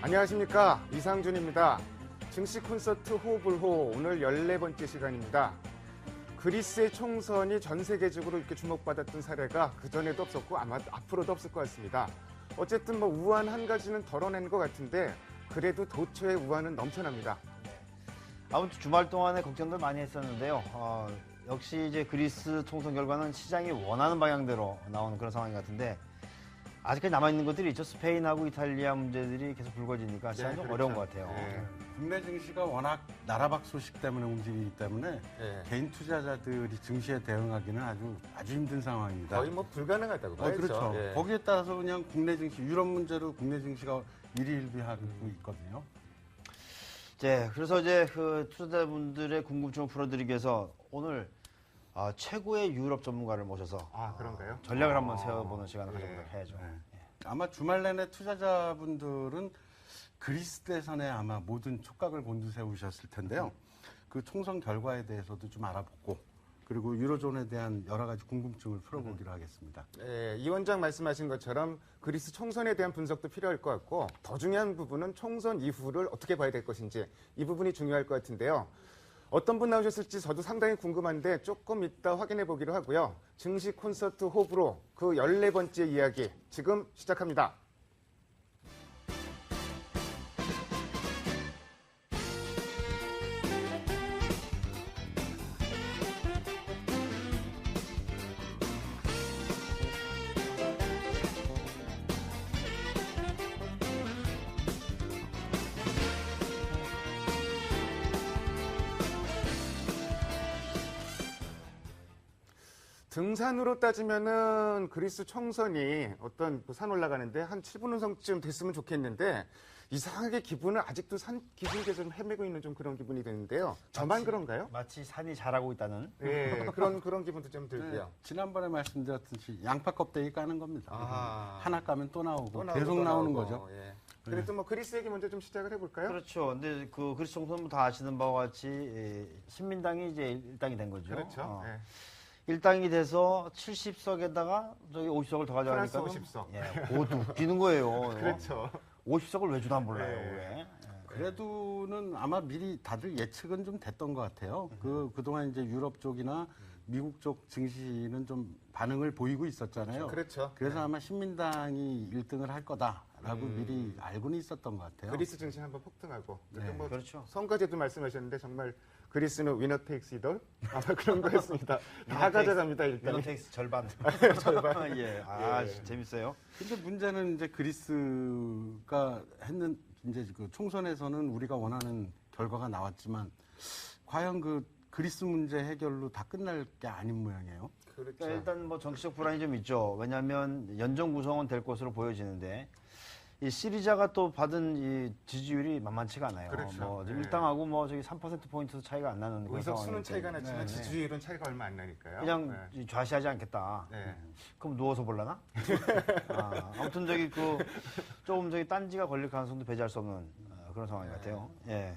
안녕하십니까, 이상준입니다. 증시 콘서트 호불호 오늘 14번째 시간입니다. 그리스의 총선이 전 세계적으로 이렇게 주목받았던 사례가 그전에도 없었고 아마 앞으로도 없을 것 같습니다. 어쨌든 뭐 우한 한 가지는 덜어낸 것 같은데 그래도 도처의 우한은 넘쳐납니다. 아무튼 주말 동안에 걱정들 많이 했었는데요. 역시 이제 그리스 총선 결과는 시장이 원하는 방향대로 나오는 그런 상황 같은데 아직까지 남아있는 것들이 있죠. 스페인하고 이탈리아 문제들이 계속 불거지니까 시장이 좀 그렇죠. 어려운 것 같아요. 국내 증시가 워낙 나라박 소식 때문에 움직이기 때문에 개인 투자자들이 증시에 대응하기는 아주 힘든 상황입니다. 거의 뭐 불가능하다고 봐야죠. 그렇죠. 예. 거기에 따라서 그냥 국내 증시, 유럽 문제로 국내 증시가 일희일비하고 있거든요. 네, 그래서 이제 그 투자자분들의 궁금증을 풀어드리기 위해서 오늘 최고의 유럽 전문가를 모셔서 그런가요? 전략을 한번 세워보는 시간을 가져보도록 해야죠. 네. 아마 주말 내내 투자자분들은 그리스 대선에 아마 모든 촉각을 곤두세우셨을 텐데요. 그 총선 결과에 대해서도 좀 알아보고 그리고 유로존에 대한 여러 가지 궁금증을 풀어보기로 하겠습니다. 이 원장 말씀하신 것처럼 그리스 총선에 대한 분석도 필요할 것 같고 더 중요한 부분은 총선 이후를 어떻게 봐야 될 것인지 이 부분이 중요할 것 같은데요. 어떤 분 나오셨을지 저도 상당히 궁금한데 조금 이따 확인해 보기로 하고요. 증시 콘서트 호불호 그 14번째 이야기 지금 시작합니다. 등산으로 따지면은 그리스 총선이 어떤 산 올라가는데 한 7분 운성쯤 됐으면 좋겠는데 이상하게 기분은 아직도 산 기슭에 좀 헤매고 있는 좀 그런 기분이 드는데요. 저만 그런가요? 마치 산이 자라고 있다는. 네, 그런 기분도 좀 들고요. 네, 지난번에 말씀드렸듯이 양파 껍데기 까는 겁니다. 하나 까면 또 나오고 또 나오고, 계속 또 나오는 나오고, 거죠. 예. 그래도 뭐 그리스 얘기 먼저 좀 시작을 해볼까요? 그렇죠. 근데 그 그리스 총선 다 아시는 바와 같이 신민당이 이제 일당이 된 거죠. 그렇죠. 예. 일당이 돼서 70석에다가 저기 50석을 더 가져가니까 플러스 50석. 그것도 웃기는 거예요. 그렇죠. 50석을 왜 주나 몰라요. 네. 왜? 그래도는 아마 미리 다들 예측은 좀 됐던 것 같아요. 그동안 이제 유럽 쪽이나 미국 쪽 증시는 좀 반응을 보이고 있었잖아요. 그렇죠. 그래서 아마 신민당이 1등을 할 거다라고 미리 알고는 있었던 것 같아요. 그리스 증시 한번 폭등하고 네. 뭐 그렇죠. 선거제도 말씀하셨는데 정말 그리스는 위너 테이크스 이돌 아마 그런 거였습니다. 다 가져갑니다 일단. 위너텍스 절반. 절반. 예. 재밌어요. 근데 문제는 이제 그리스가 했는 이제 그 총선에서는 우리가 원하는 결과가 나왔지만 과연 그 그리스 문제 해결로 다 끝날 게 아닌 모양이에요. 그렇죠. 그러니까 일단 뭐 정치적 불안이 좀 있죠. 왜냐하면 연정 구성은 될 것으로 보여지는데 이 시리자가 또 받은 이 지지율이 만만치가 않아요. 그렇죠. 뭐 지금 네. 일당하고 뭐 저기 3%포인트 차이가 안 나는 그런 의석 상황이기 수는 차이가 때문에. 났지만 네, 네. 지지율은 차이가 얼마 안 나니까요. 그냥 네. 좌시하지 않겠다. 네. 그럼 누워서 볼라나? 아무튼 저기 조금 저기 딴지가 걸릴 가능성도 배제할 수 없는 그런 상황 같아요. 예.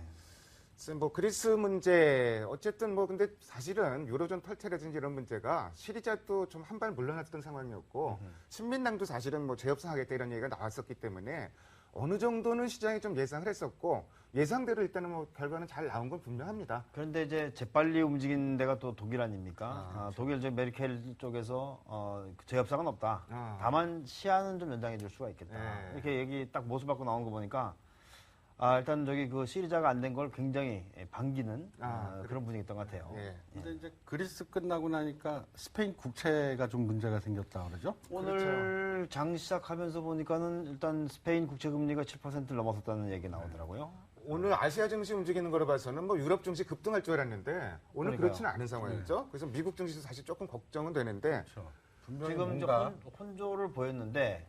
뭐 그리스 문제 어쨌든 뭐 근데 사실은 유로존 탈퇴라든지 이런 문제가 시리자도 좀 한 발 물러났던 상황이었고 신민당도 사실은 뭐 재협상하겠다 이런 얘기가 나왔었기 때문에 어느 정도는 시장이 좀 예상을 했었고 예상대로 일단은 뭐 결과는 잘 나온 건 분명합니다. 그런데 이제 재빨리 움직이는 데가 또 독일 아닙니까? 그렇죠. 독일 저 메르켈 쪽에서 재협상은 없다. 다만 시한은 좀 연장해 줄 수가 있겠다. 네. 이렇게 얘기 딱 모습 받고 나온 거 보니까 일단 저기 그 시리자가 안 된 걸 굉장히 반기는 그런 분위기였던 것 같아요. 예. 근데 이제 그리스 끝나고 나니까 스페인 국채가 좀 문제가 생겼다 그러죠? 오늘 장 시작하면서 보니까는 일단 스페인 국채 금리가 7%를 넘어섰다는 얘기 나오더라고요. 오늘 아시아 증시 움직이는 거로 봐서는 뭐 유럽 증시 급등할 줄 알았는데 오늘 그러니까요. 그렇지는 않은 상황이죠. 그래서 미국 증시도 사실 조금 걱정은 되는데 그렇죠. 분명히 지금 이제 뭔가 혼조를 보였는데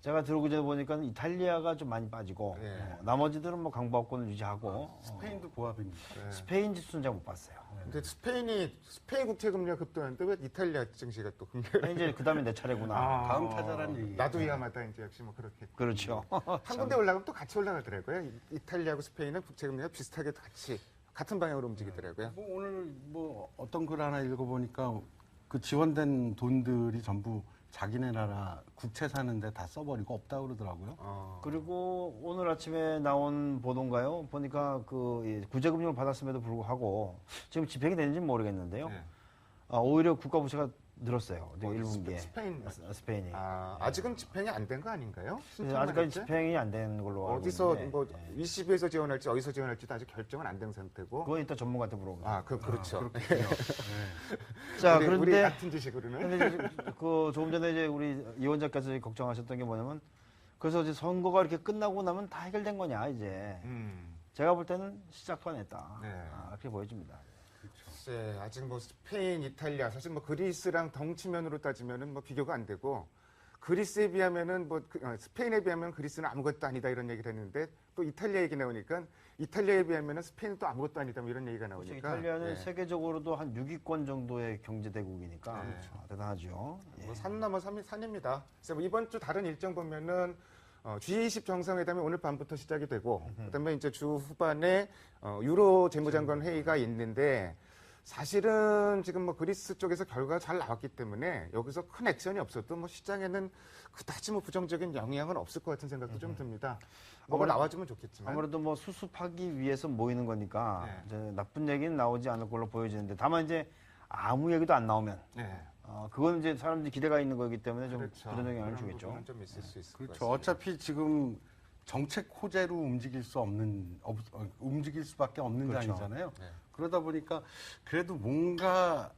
제가 들어오기 전에 보니까 이탈리아가 좀 많이 빠지고 예. 나머지들은 뭐 강보합권을 유지하고 스페인도 고압입니다. 스페인 지수는 제가 못 봤어요. 근데 스페인 국채 금리가 급등하는데 왜 이탈리아 증시가 또 금리가 이제 그 다음에 내 차례구나. 다음 타자란 얘기. 나도 위험하다 이제 역시 뭐 그렇게 그렇죠. 한 군데 올라가면 또 같이 올라가더라고요. 이탈리아하고 스페인은 국채 금리가 비슷하게 같은 방향으로 움직이더라고요. 뭐 오늘 뭐 어떤 글 하나 읽어보니까 그 지원된 돈들이 전부 자기네 나라 국채 사는데 다 써버리고 없다 그러더라고요. 그리고 오늘 아침에 나온 보도인가요? 보니까 그 구제금융을 받았음에도 불구하고 지금 집행이 되는지는 모르겠는데요. 네. 오히려 국가 부채가 늘었어요. 뭐, 1분기에. 스페인. 스페인이. 아직은 집행이 안 된 거 아닌가요? 신청만 아직까지 했지? 집행이 안 된 걸로 알고 어디서 있는데. 뭐 ECB에서 지원할지 어디서 지원할지도 아직 결정은 안 된 상태고. 그건 일단 전문가한테 물어보면. 그렇죠. 자, 우리 그런데 같은 지식으로는. 근데 이제 그 조금 전에 이제 우리 이 원장께서 걱정하셨던 게 뭐냐면 그래서 이제 선거가 이렇게 끝나고 나면 다 해결된 거냐 이제. 제가 볼 때는 시작도 안 했다. 네. 그렇게 보여집니다. 글쎄, 아직 뭐 스페인, 이탈리아, 사실 뭐 그리스랑 덩치면으로 따지면은 뭐 비교가 안 되고 그리스에 비하면은 스페인에 비하면 그리스는 아무것도 아니다 이런 얘기를 했는데 또 이탈리아 얘기 나오니까 이탈리아에 비하면은 스페인은 또 아무것도 아니다 뭐 이런 얘기가 나오니까. 이탈리아는 예. 세계적으로도 한 6위권 정도의 경제 대국이니까 대단하죠. 예. 뭐산 넘어 산입니다. 그래서 뭐 이번 주 다른 일정 보면은 G20 정상회담이 오늘 밤부터 시작이 되고 그다음에 이제 주 후반에 유로 재무장관 회의가 있는데 사실은 지금 뭐 그리스 쪽에서 결과가 잘 나왔기 때문에 여기서 큰 액션이 없어도 뭐 시장에는 그다지 뭐 부정적인 영향은 없을 것 같은 생각도 좀 듭니다. 뭐가 나와주면 좋겠지만. 아무래도 뭐 수습하기 위해서 모이는 거니까 네. 이제 나쁜 얘기는 나오지 않을 걸로 보여지는데 다만 이제 아무 얘기도 안 나오면 네. 그건 이제 사람들이 기대가 있는 거기 때문에 좀 그렇죠. 그런 영향을 그런 주겠죠. 부분은 좀 있을 수 있을 것 그렇죠. 같습니다. 어차피 지금 정책 호재로 움직일 수밖에 없는 그렇죠. 장이잖아요. 네. 그러다 보니까 그래도 뭔가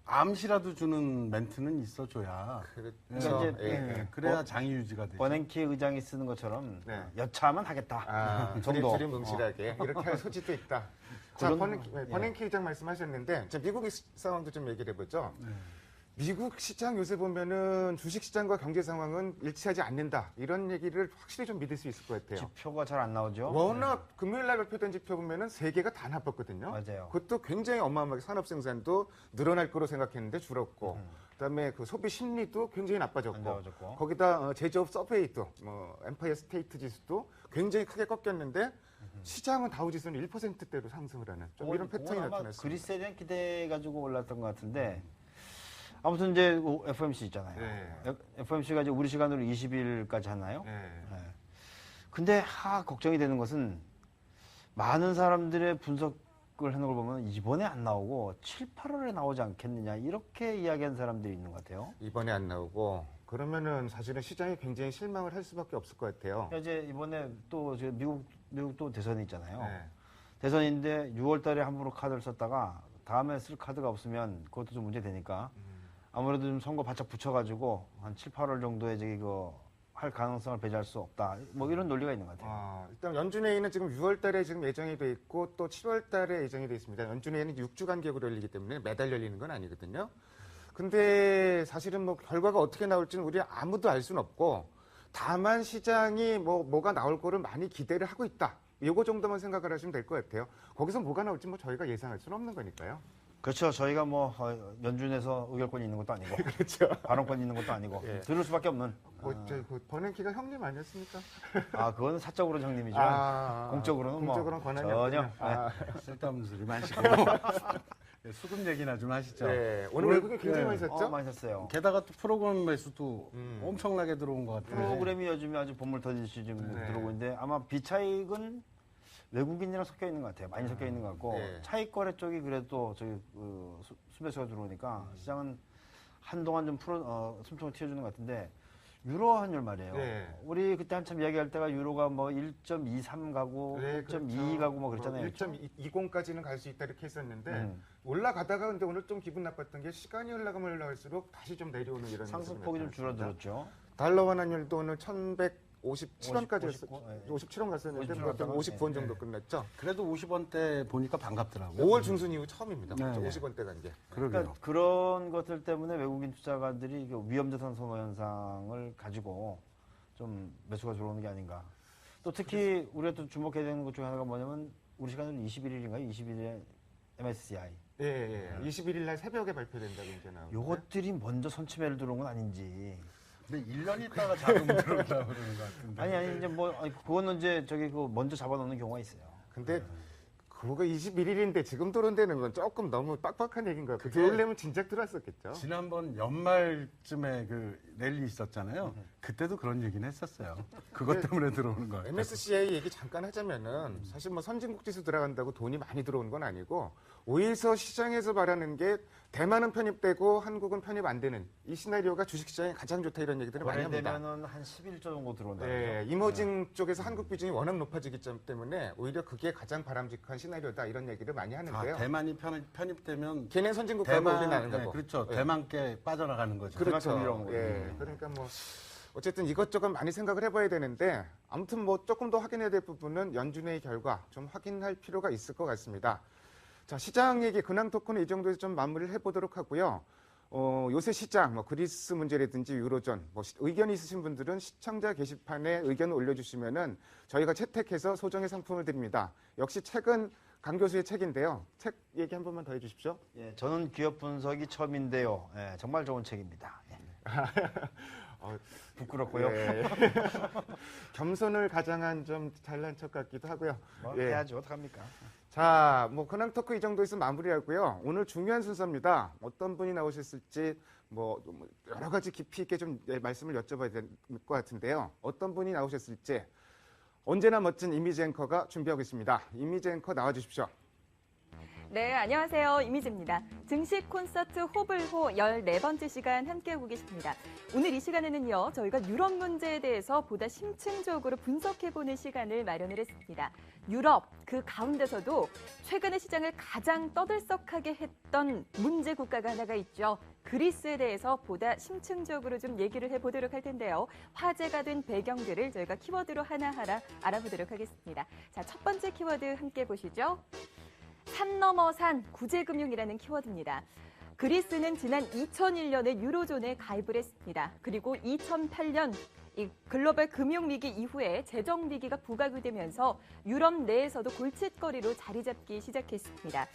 암시라도 주는 멘트는 있어줘야. 그렇죠. 그러니까 이제, 예. 그래야 장이 유지가 되죠. 버냉키 의장이 쓰는 것처럼 네. 여차하면 하겠다 정도. 둘이 뭉실하게 이렇게 할 소지도 있다. 자, 버냉키 의장 말씀하셨는데 자, 미국 상황도 좀 얘기를 해보죠. 미국 시장 요새 보면은 주식 시장과 경제 상황은 일치하지 않는다. 이런 얘기를 확실히 좀 믿을 수 있을 것 같아요. 지표가 잘 안 나오죠. 워낙 금요일 날 발표된 지표 보면은 세 개가 다 나빴거든요. 맞아요. 그것도 굉장히 어마어마하게 산업 생산도 늘어날 거로 생각했는데 줄었고, 그다음에 그 소비 심리도 굉장히 안 나빠졌고, 좋아졌고. 거기다 제조업 서베이도 뭐 엠파이어 스테이트 지수도 굉장히 크게 꺾였는데 시장은 다우 지수는 1%대로 상승을 하는 좀 이런 패턴이 아마 나타났습니다. 그리스에 대한 기대 가지고 올랐던 것 같은데 아무튼 이제 FOMC 있잖아요. 네. FOMC가 이제 우리 시간으로 20일까지 하나요? 네. 근데 걱정이 되는 것은 많은 사람들의 분석을 하는 걸 보면 이번에 안 나오고 7, 8월에 나오지 않겠느냐 이렇게 이야기하는 사람들이 있는 것 같아요. 이번에 안 나오고 그러면은 사실은 시장이 굉장히 실망을 할 수밖에 없을 것 같아요. 그러니까 이제 이번에 또 미국도 대선이 있잖아요. 네. 대선인데 6월달에 함부로 카드를 썼다가 다음에 쓸 카드가 없으면 그것도 좀 문제 되니까 아무래도 좀 선거 바짝 붙여가지고 한 7, 8월 정도에 저기 할 가능성을 배제할 수 없다. 뭐 이런 논리가 있는 것 같아요. 일단 연준회의는 지금 6월달에 지금 예정이 돼 있고 또 7월달에 예정이 돼 있습니다. 연준회의는 6주간 격으로 열리기 때문에 매달 열리는 건 아니거든요. 근데 사실은 뭐 결과가 어떻게 나올지는 우리 아무도 알 수는 없고 다만 시장이 뭐가 나올 거를 많이 기대를 하고 있다. 요거 정도만 생각을 하시면 될 것 같아요. 거기서 뭐가 나올지 뭐 저희가 예상할 수는 없는 거니까요. 그렇죠. 저희가 뭐 연준에서 의결권이 있는 것도 아니고 그렇죠. 발언권이 있는 것도 아니고 예. 들을 수밖에 없는. 버냉키가 형님 아니었습니까? 그건 사적으로 형님이지만 공적으로는 공적으로는 권한이 전혀. 없군요. 쓸데없는 소리 마시고 수급 얘기나 좀 하시죠. 네, 오늘 외국인 굉장히 많이 샀죠? 많이 샀어요. 게다가 또 프로그램 매수도 엄청나게 들어온 것 같아요. 프로그램이 요즘에 아주 본물 터지시 지금 네. 들어오고 있는데 아마 비차익은 외국인이랑 섞여 있는 것 같아요. 많이 섞여 있는 것 같고 네. 차익 거래 쪽이 그래도 저기 수배수가 들어오니까 시장은 한동안 좀 숨통을 튀어주는 것 같은데 유로 환율 말이에요. 네. 우리 그때 한참 이야기할 때가 유로가 뭐 1.23 가고 네, 1.22 가고 뭐 그랬잖아요. 1.20까지는 갈 수 있다 이렇게 했었는데 올라가다가 근데 오늘 좀 기분 나빴던 게 시간이 흘러가면 흘러갈수록 다시 좀 내려오는 이런 상승폭이 좀 줄어들었죠. 달러 환율도 오늘 1,157원까지 57원 갔었는데 57원 50원 정도 끝났죠. 그래도 50원대 보니까 반갑더라고요. 5월 중순 이후 처음입니다. 네. 50원대 간 게. 그러게요. 그런 것들 때문에 외국인 투자가들이 위험자산 선호 현상을 가지고 좀 매수가 들어오는 게 아닌가. 또 특히 우리가 또 주목해야 되는 것 중에 하나가 뭐냐면 우리 시간으로 21일인가요? 21일에 MSCI. 예. 21일 날 새벽에 발표된다고 이제 나오고. 요것들이 먼저 선취매를 들어온 건 아닌지. 근데 1년 있다가 자금 들어온다고 그러는 것 같은데. 아니 이제 그거는 이제 저기 먼저 잡아놓는 경우가 있어요. 근데 그거가 21일인데 지금 들어온다는 건 조금 너무 빡빡한 얘기인 것 같고 그게- 들어오려면 진작 들어왔었겠죠. 지난번 연말쯤에 그 랠리 있었잖아요. 그때도 그런 얘기는 했었어요. 그것 때문에 들어오는 거예요. MSCI 얘기 잠깐 하자면은 사실 뭐 선진국 지수 들어간다고 돈이 많이 들어오는 건 아니고 오히려 시장에서 말하는 게 대만은 편입되고 한국은 편입 안 되는 이 시나리오가 주식시장에 가장 좋다 이런 얘기들을 많이 합니다. 되면은 한 11조 정도 들어온다. 네, 이머징 쪽에서 한국 비중이 워낙 높아지기 때문에 오히려 그게 가장 바람직한 시나리오다 이런 얘기를 많이 하는데요. 대만이 편입되면 걔네 선진국가고 우리는 아는 거고. 그렇죠. 예. 대만께 빠져나가는 거죠. 그렇죠. 그만큼 이런 예. 그러니까 뭐 어쨌든 이것저것 많이 생각을 해봐야 되는데 아무튼 뭐 조금 더 확인해야 될 부분은 연준회의 결과 좀 확인할 필요가 있을 것 같습니다. 자, 시장 얘기 근황 토크는 이 정도에서 좀 마무리를 해보도록 하고요. 요새 시장, 뭐 그리스 문제라든지 유로존, 뭐 의견이 있으신 분들은 시청자 게시판에 의견을 올려주시면은 저희가 채택해서 소정의 상품을 드립니다. 역시 책은 강 교수의 책인데요. 책 얘기 한 번만 더 해주십시오. 예, 저는 기업 분석이 처음인데요. 예, 정말 좋은 책입니다. 예. 부끄럽고요. 예. 겸손을 가장한 좀 잘난 척 같기도 하고요. 뭐 예. 해야죠. 어떡합니까? 자, 뭐 근황 토크 이 정도에서 마무리하고요. 오늘 중요한 순서입니다. 어떤 분이 나오셨을지 뭐 여러 가지 깊이 있게 좀 말씀을 여쭤봐야 될 것 같은데요. 어떤 분이 나오셨을지 언제나 멋진 이미지 앵커가 준비하고 있습니다. 이미지 앵커 나와주십시오. 네, 안녕하세요. 이미지입니다. 증시 콘서트 호불호 14번째 시간 함께하고 계십니다. 오늘 이 시간에는요, 저희가 유럽 문제에 대해서 보다 심층적으로 분석해보는 시간을 마련을 했습니다. 유럽, 그 가운데서도 최근에 시장을 가장 떠들썩하게 했던 문제 국가가 하나가 있죠. 그리스에 대해서 보다 심층적으로 좀 얘기를 해보도록 할 텐데요. 화제가 된 배경들을 저희가 키워드로 하나하나 알아보도록 하겠습니다. 자, 첫 번째 키워드 함께 보시죠. 산 넘어 산 구제금융이라는 키워드입니다. 그리스는 지난 2001년에 유로존에 가입을 했습니다. 그리고 2008년 이 글로벌 금융위기 이후에 재정위기가 부각이 되면서 유럽 내에서도 골칫거리로 자리 잡기 시작했습니다.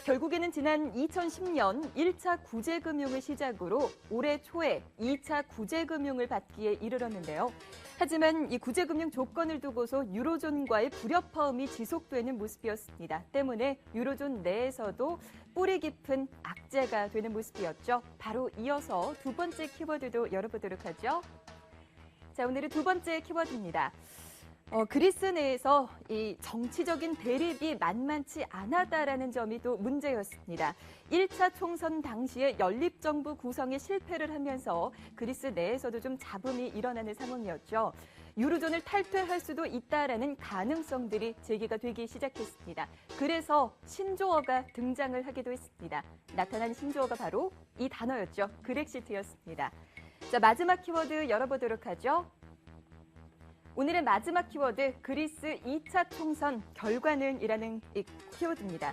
결국에는 지난 2010년 1차 구제금융을 시작으로 올해 초에 2차 구제금융을 받기에 이르렀는데요. 하지만 이 구제금융 조건을 두고서 유로존과의 불협화음이 지속되는 모습이었습니다. 때문에 유로존 내에서도 뿌리 깊은 악재가 되는 모습이었죠. 바로 이어서 두 번째 키워드도 열어보도록 하죠. 자, 오늘의 두 번째 키워드입니다. 그리스 내에서 이 정치적인 대립이 만만치 않았다라는 점이 또 문제였습니다. 1차 총선 당시에 연립정부 구성에 실패를 하면서 그리스 내에서도 좀 잡음이 일어나는 상황이었죠. 유로존을 탈퇴할 수도 있다라는 가능성들이 제기가 되기 시작했습니다. 그래서 신조어가 등장을 하기도 했습니다. 나타난 신조어가 바로 이 단어였죠. 그렉시트였습니다. 자, 마지막 키워드 열어보도록 하죠. 오늘의 마지막 키워드, 그리스 2차 총선 결과는이라는 이 키워드입니다.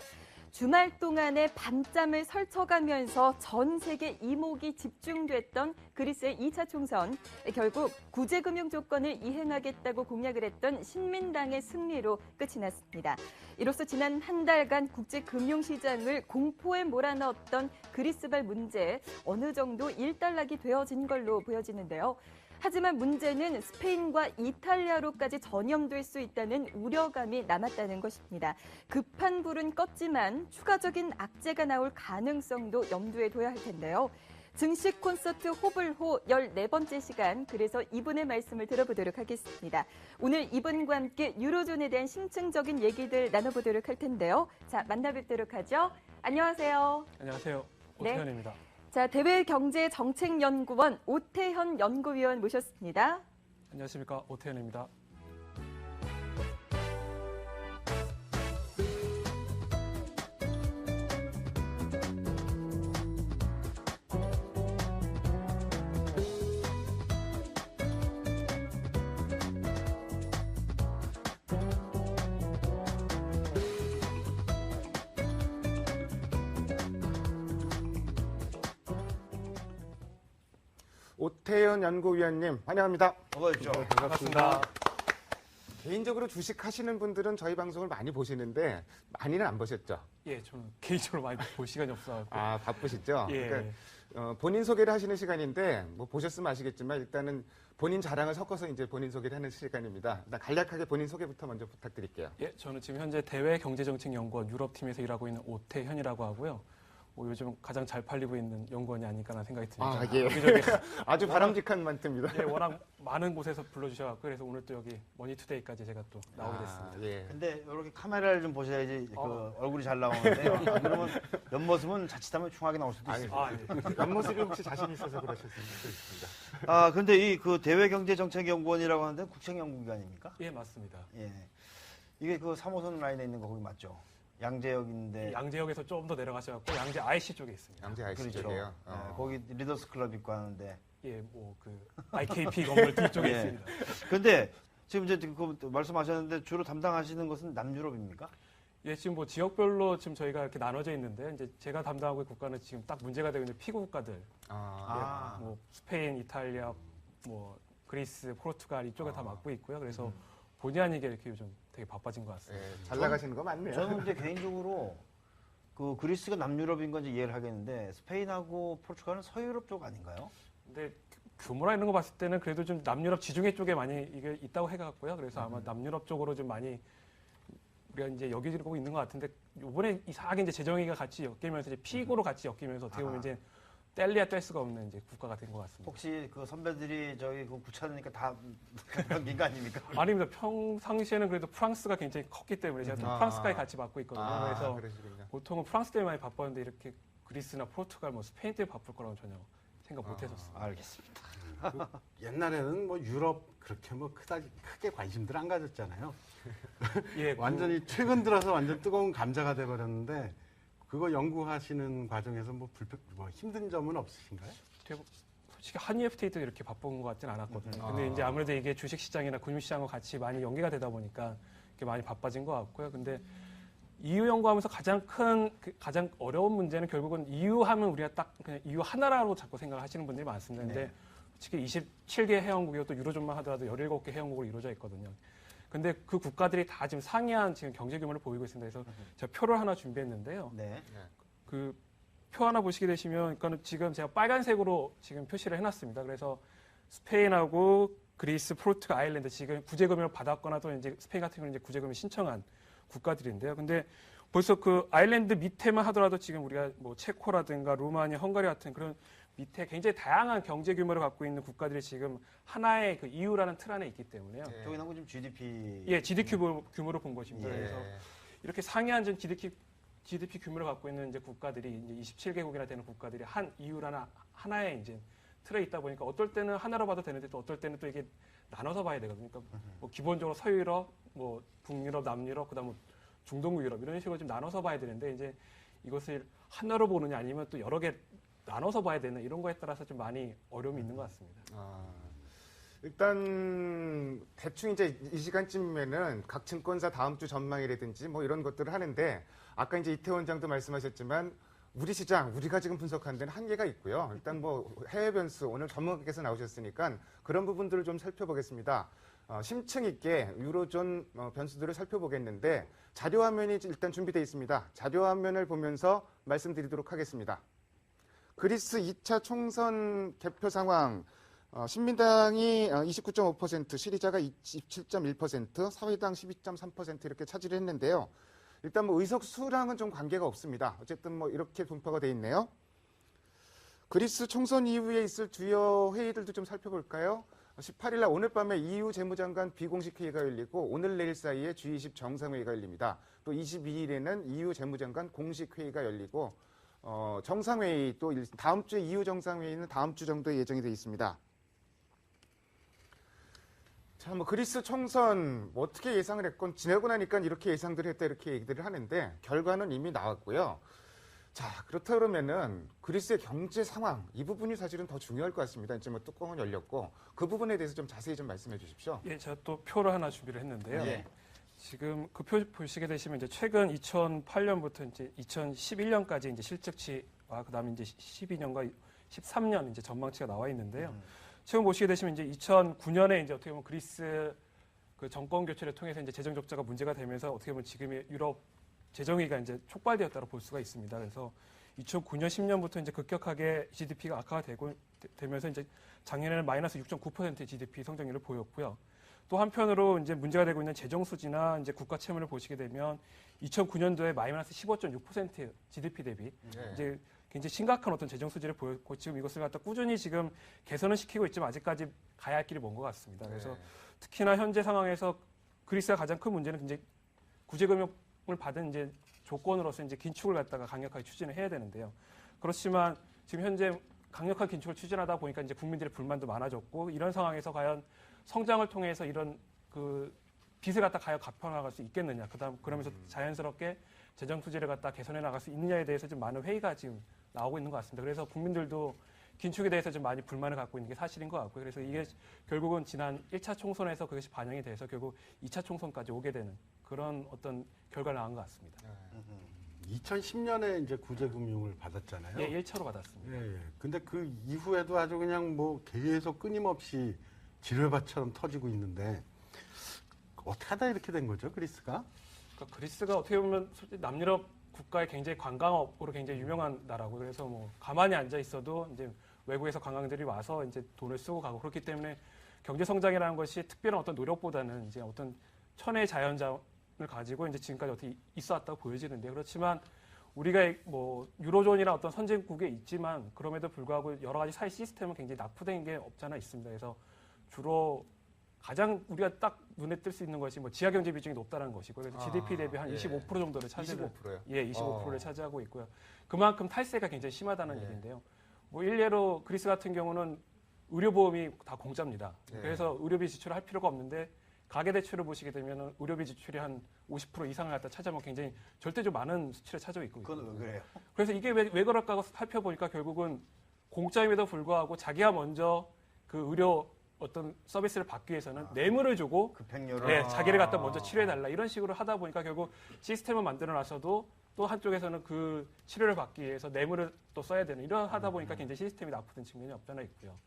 주말 동안에 밤잠을 설쳐가면서 전 세계 이목이 집중됐던 그리스의 2차 총선. 결국 구제금융 조건을 이행하겠다고 공약을 했던 신민당의 승리로 끝이 났습니다. 이로써 지난 한 달간 국제금융시장을 공포에 몰아넣었던 그리스발 문제 어느 정도 일단락이 되어진 걸로 보여지는데요. 하지만 문제는 스페인과 이탈리아로까지 전염될 수 있다는 우려감이 남았다는 것입니다. 급한 불은 껐지만 추가적인 악재가 나올 가능성도 염두에 둬야 할 텐데요. 증시 콘서트 호불호 14번째 시간, 그래서 이분의 말씀을 들어보도록 하겠습니다. 오늘 이분과 함께 유로존에 대한 심층적인 얘기들 나눠보도록 할 텐데요. 자, 만나뵙도록 하죠. 안녕하세요. 안녕하세요. 네. 오태현입니다. 자, 대외경제정책연구원 오태현 연구위원 모셨습니다. 안녕하십니까. 오태현입니다. 오태현 연구위원님 환영합니다. 어서오십시오. 반갑습니다. 개인적으로 주식 하시는 분들은 저희 방송을 많이 보시는데 많이는 안 보셨죠? 예, 저는 개인적으로 많이 볼 시간이 없어서. 아, 바쁘시죠? 예. 그러니까 본인 소개를 하시는 시간인데 뭐 보셨으면 아시겠지만 일단은 본인 자랑을 섞어서 이제 본인 소개를 하는 시간입니다. 일단 간략하게 본인 소개부터 먼저 부탁드릴게요. 예, 저는 지금 현재 대외경제정책연구원 유럽팀에서 일하고 있는 오태현이라고 하고요. 요즘 가장 잘 팔리고 있는 연구원이 아닐까라는 생각이 듭니다. 아, 예. 여기저기 아주 바람직한 멘트입니다. 예, 워낙 많은 곳에서 불러주셔서 그래서 오늘 또 여기 머니투데이까지 제가 또 나오게 됐습니다. 아, 예. 근데 이렇게 카메라를 좀 보셔야지 그 어. 얼굴이 잘 나오는데요. 안 그러면 옆모습은 자칫하면 흉하게 나올 수도 있습니다. 아, 예. 옆모습이 혹시 자신 있어서 그러실 수도 있습니다. 아, 근데 이 그 대외경제정책연구원이라고 하는데 국책연구기관입니까? 예, 맞습니다. 예. 이게 그 3호선 라인에 있는 거 거기 맞죠? 양재역인데. 양재역에서 좀 더 내려가셔갖고 양재 IC 쪽에 있습니다. 양재 아이씨 그렇죠. 쪽이에요. 예, 거기 리더스 클럽 있고 하는데. 예, 뭐 그 IKP 건물 뒤쪽에 예. 있습니다. 근데 지금 이제 그 말씀하셨는데 주로 담당하시는 것은 남유럽입니까? 예, 지금 뭐 지역별로 지금 저희가 이렇게 나눠져 있는데 이제 제가 담당하고 있는 국가는 지금 딱 문제가 되고 있는 피구 국가들, 아, 뭐 스페인, 이탈리아, 뭐 그리스, 포르투갈 이쪽을 다 맡고 있고요. 그래서 본의 아니게 이렇게 요즘 되게 바빠진 것 같습니다. 예, 잘 나가시는 거 맞네요. 저는 이제 개인적으로 그 그리스가 남유럽인 건지 이해를 하겠는데 스페인하고 포르투갈은 서유럽 쪽 아닌가요? 근데 규모나 이런 거 봤을 때는 그래도 좀 남유럽 지중해 쪽에 많이 이게 있다고 해갖고요. 그래서 아마 남유럽 쪽으로 좀 많이 우리가 이제 여기고 있는 것 같은데 이번에 이상하게 이제 재정의가 같이 엮이면서 이제 피고로 같이 엮이면서 어떻게 보면 이제 뗄래야 뗄 수가 없는 이제 국가가 된 것 같습니다. 혹시 그 선배들이 저기 그 구차니까 다 넘긴 거 아닙니까? 아닙니다. 평상시에는 그래도 프랑스가 굉장히 컸기 때문에 제가 또 아. 프랑스까지 같이 맡고 있거든요. 그래서 그러시군요. 보통은 프랑스 때문에 많이 바빴는데 이렇게 그리스나 포르투갈, 뭐 스페인 때문에 바쁠 거라고 전혀 생각 못 했었어요. 알겠습니다. 옛날에는 뭐 유럽 그렇게 뭐 크게 관심들 안 가졌잖아요. 예, 완전히 최근 들어서 완전 뜨거운 감자가 돼버렸는데 그거 연구하시는 과정에서 뭐 힘든 점은 없으신가요? 솔직히 한일 FTA도 이렇게 바쁜 것 같진 않았거든요. 근데 이제 아무래도 이게 주식시장이나 금융시장과 같이 많이 연계가 되다 보니까 이렇게 많이 바빠진 것 같고요. 근데 EU 연구하면서 가장 어려운 문제는 결국은 EU 하면 우리가 딱 그냥 EU 하나라고 자꾸 생각을 하시는 분들이 많습니다. 근데 솔직히 27개 회원국이고 또 유로존만 하더라도 17개 회원국으로 이루어져 있거든요. 근데 그 국가들이 다 지금 상이한 지금 경제 규모를 보이고 있습니다. 그래서 제가 표를 하나 준비했는데요. 네. 그 표 하나 보시게 되시면, 그러니까 지금 제가 빨간색으로 지금 표시를 해놨습니다. 그래서 스페인하고 그리스, 포르투갈, 아일랜드 지금 구제금융을 받았거나 또 이제 스페인 같은 경우는 이제 구제금을 신청한 국가들인데요. 근데 벌써 그 아일랜드 밑에만 하더라도 지금 우리가 뭐 체코라든가 루마니아, 헝가리 같은 그런 밑에 굉장히 다양한 경제 규모를 갖고 있는 국가들이 지금 하나의 그 EU라는 틀 안에 있기 때문에요. 예. 저기 나온 지금 GDP. 예, GDP 규모로 본 것입니다. 예. 그래서 이렇게 상이한 GDP 규모를 갖고 있는 이제 국가들이 이제 27개국이나 되는 국가들이 한 EU라는 하나의 이제 틀에 있다 보니까 어떨 때는 하나로 봐도 되는데 또 어떨 때는 또 이게 나눠서 봐야 되거든요. 그러니까 뭐 기본적으로 서유럽, 뭐 북유럽, 남유럽, 그다음 뭐 중동부 유럽 이런 식으로 좀 나눠서 봐야 되는데 이제 이것을 하나로 보느냐 아니면 또 여러 개 나눠서 봐야 되는 이런 거에 따라서 좀 많이 어려움이 있는 것 같습니다. 일단 대충 이제 이 시간쯤이면은 각 증권사 다음 주 전망이라든지 뭐 이런 것들을 하는데 아까 이제 이태 원장도 말씀하셨지만 우리 시장 우리가 지금 분석한 데는 한계가 있고요. 일단 뭐 해외 변수 오늘 전문가께서 나오셨으니까 그런 부분들을 좀 살펴보겠습니다. 심층 있게 유로존 변수들을 살펴보겠는데 자료 화면이 일단 준비되어 있습니다. 자료 화면을 보면서 말씀드리도록 하겠습니다. 그리스 2차 총선 개표 상황. 신민당이 29.5%, 시리자가 27.1%, 사회당 12.3% 이렇게 차지를 했는데요. 일단 뭐 의석 수랑은 좀 관계가 없습니다. 어쨌든 뭐 이렇게 분포가 돼 있네요. 그리스 총선 이후에 있을 주요 회의들도 좀 살펴볼까요? 18일 날 오늘 밤에 EU 재무장관 비공식 회의가 열리고 오늘 내일 사이에 G20 정상회의가 열립니다. 또 22일에는 EU 재무장관 공식 회의가 열리고 정상회의 또 다음 주에 EU 정상회의는 다음 주 정도에 예정이 되어 있습니다. 자, 뭐 그리스 총선 뭐 어떻게 예상을 했건 지내고 나니까 이렇게 예상들을 했다 이렇게 얘기들을 하는데 결과는 이미 나왔고요. 자, 그렇다 그러면은 그리스의 경제 상황 이 부분이 사실은 더 중요할 것 같습니다. 이제 뭐 뚜껑은 열렸고 그 부분에 대해서 좀 자세히 좀 말씀해 주십시오. 예, 제가 또 표를 하나 준비를 했는데요. 예. 지금 그 표 보시게 되시면 이제 최근 2008년부터 이제 2011년까지 이제 실적치와 그다음에 이제 12년과 13년 이제 전망치가 나와 있는데요. 지금 보시게 되시면 이제 2009년에 이제 어떻게 보면 그리스 그 정권 교체를 통해서 이제 재정 적자가 문제가 되면서 어떻게 보면 지금의 유럽 재정위가 이제 촉발되었다고 볼 수가 있습니다. 그래서 2009년, 10년부터 이제 급격하게 GDP가 악화가 되면서 이제 작년에는 마이너스 6.9%의 GDP 성장률을 보였고요. 또 한편으로 이제 문제가 되고 있는 재정 수지나 이제 국가 채무를 보시게 되면 2009년도에 마이너스 15.6% GDP 대비 네. 이제 굉장히 심각한 어떤 재정 수지를 보였고 지금 이것을 갖다 꾸준히 지금 개선을 시키고 있지만 아직까지 가야 할 길이 먼 것 같습니다. 그래서 네. 특히나 현재 상황에서 그리스가 가장 큰 문제는 이제 구제금융을 받은 이제 조건으로서 이제 긴축을 갖다가 강력하게 추진을 해야 되는데요. 그렇지만 지금 현재 강력한 긴축을 추진하다 보니까 이제 국민들의 불만도 많아졌고 이런 상황에서 과연 성장을 통해서 이런 그 빚을 갖다 과연 갚아나갈 수 있겠느냐. 그러면서 자연스럽게 재정 투지를 갖다 개선해 나갈 수 있느냐에 대해서 좀 많은 회의가 지금 나오고 있는 것 같습니다. 그래서 국민들도 긴축에 대해서 좀 많이 불만을 갖고 있는 게 사실인 것 같고요. 그래서 이게 결국은 지난 1차 총선에서 그것이 반영이 돼서 결국 2차 총선까지 오게 되는 그런 어떤 결과를 낳은 것 같습니다. 2010년에 이제 구제금융을 받았잖아요. 예, 1차로 받았습니다. 예, 예. 근데 그 이후에도 아주 그냥 뭐 계속 끊임없이 지뢰밭처럼 터지고 있는데 어떻게 하다 이렇게 된 거죠, 그리스가? 그러니까 그리스가 어떻게 보면 솔직히 남유럽 국가의 굉장히 관광업으로 굉장히 유명한 나라고 그래서 뭐 가만히 앉아 있어도 이제 외국에서 관광들이 와서 이제 돈을 쓰고 가고 그렇기 때문에 경제 성장이라는 것이 특별한 어떤 노력보다는 이제 어떤 천혜의 자연자원을 가지고 이제 지금까지 어떻게 있어 왔다고 보여지는데 그렇지만 우리가 뭐 유로존이나 어떤 선진국에 있지만 그럼에도 불구하고 여러 가지 사회 시스템은 굉장히 낙후된 게 없잖아 있습니다. 그래서 주로 가장 우리가 딱 눈에 띌 수 있는 것이 뭐 지하 경제 비중이 높다는 것이고 그래서 GDP 대비 한 예. 25% 정도를 차지하고 25%요? 예, 25%를 차지하고 있고요. 그만큼 탈세가 굉장히 심하다는 예. 얘기인데요. 뭐 일례로 그리스 같은 경우는 의료보험이 다 공짜입니다. 예. 그래서 의료비 지출을 할 필요가 없는데 가계대출을 보시게 되면 의료비 지출이 한 50% 이상을 갖다 차지하면 굉장히 절대적으로 많은 수치를 차지하고 있고 그건 있거든요. 왜 그래요? 그래서 이게 왜 그럴까 살펴보니까 결국은 공짜임에도 불구하고 자기가 먼저 그 의료 어떤 서비스를 받기 위해서는 뇌물을 주고 급행료를 네, 자기를 갖다 먼저 치료해달라 이런 식으로 하다 보니까 결국 시스템을 만들어놔서도 또 한쪽에서는 그 치료를 받기 위해서 뇌물을 또 써야 되는 이런 하다 보니까 굉장히 시스템이 나쁘던 측면이 없잖아 있고요.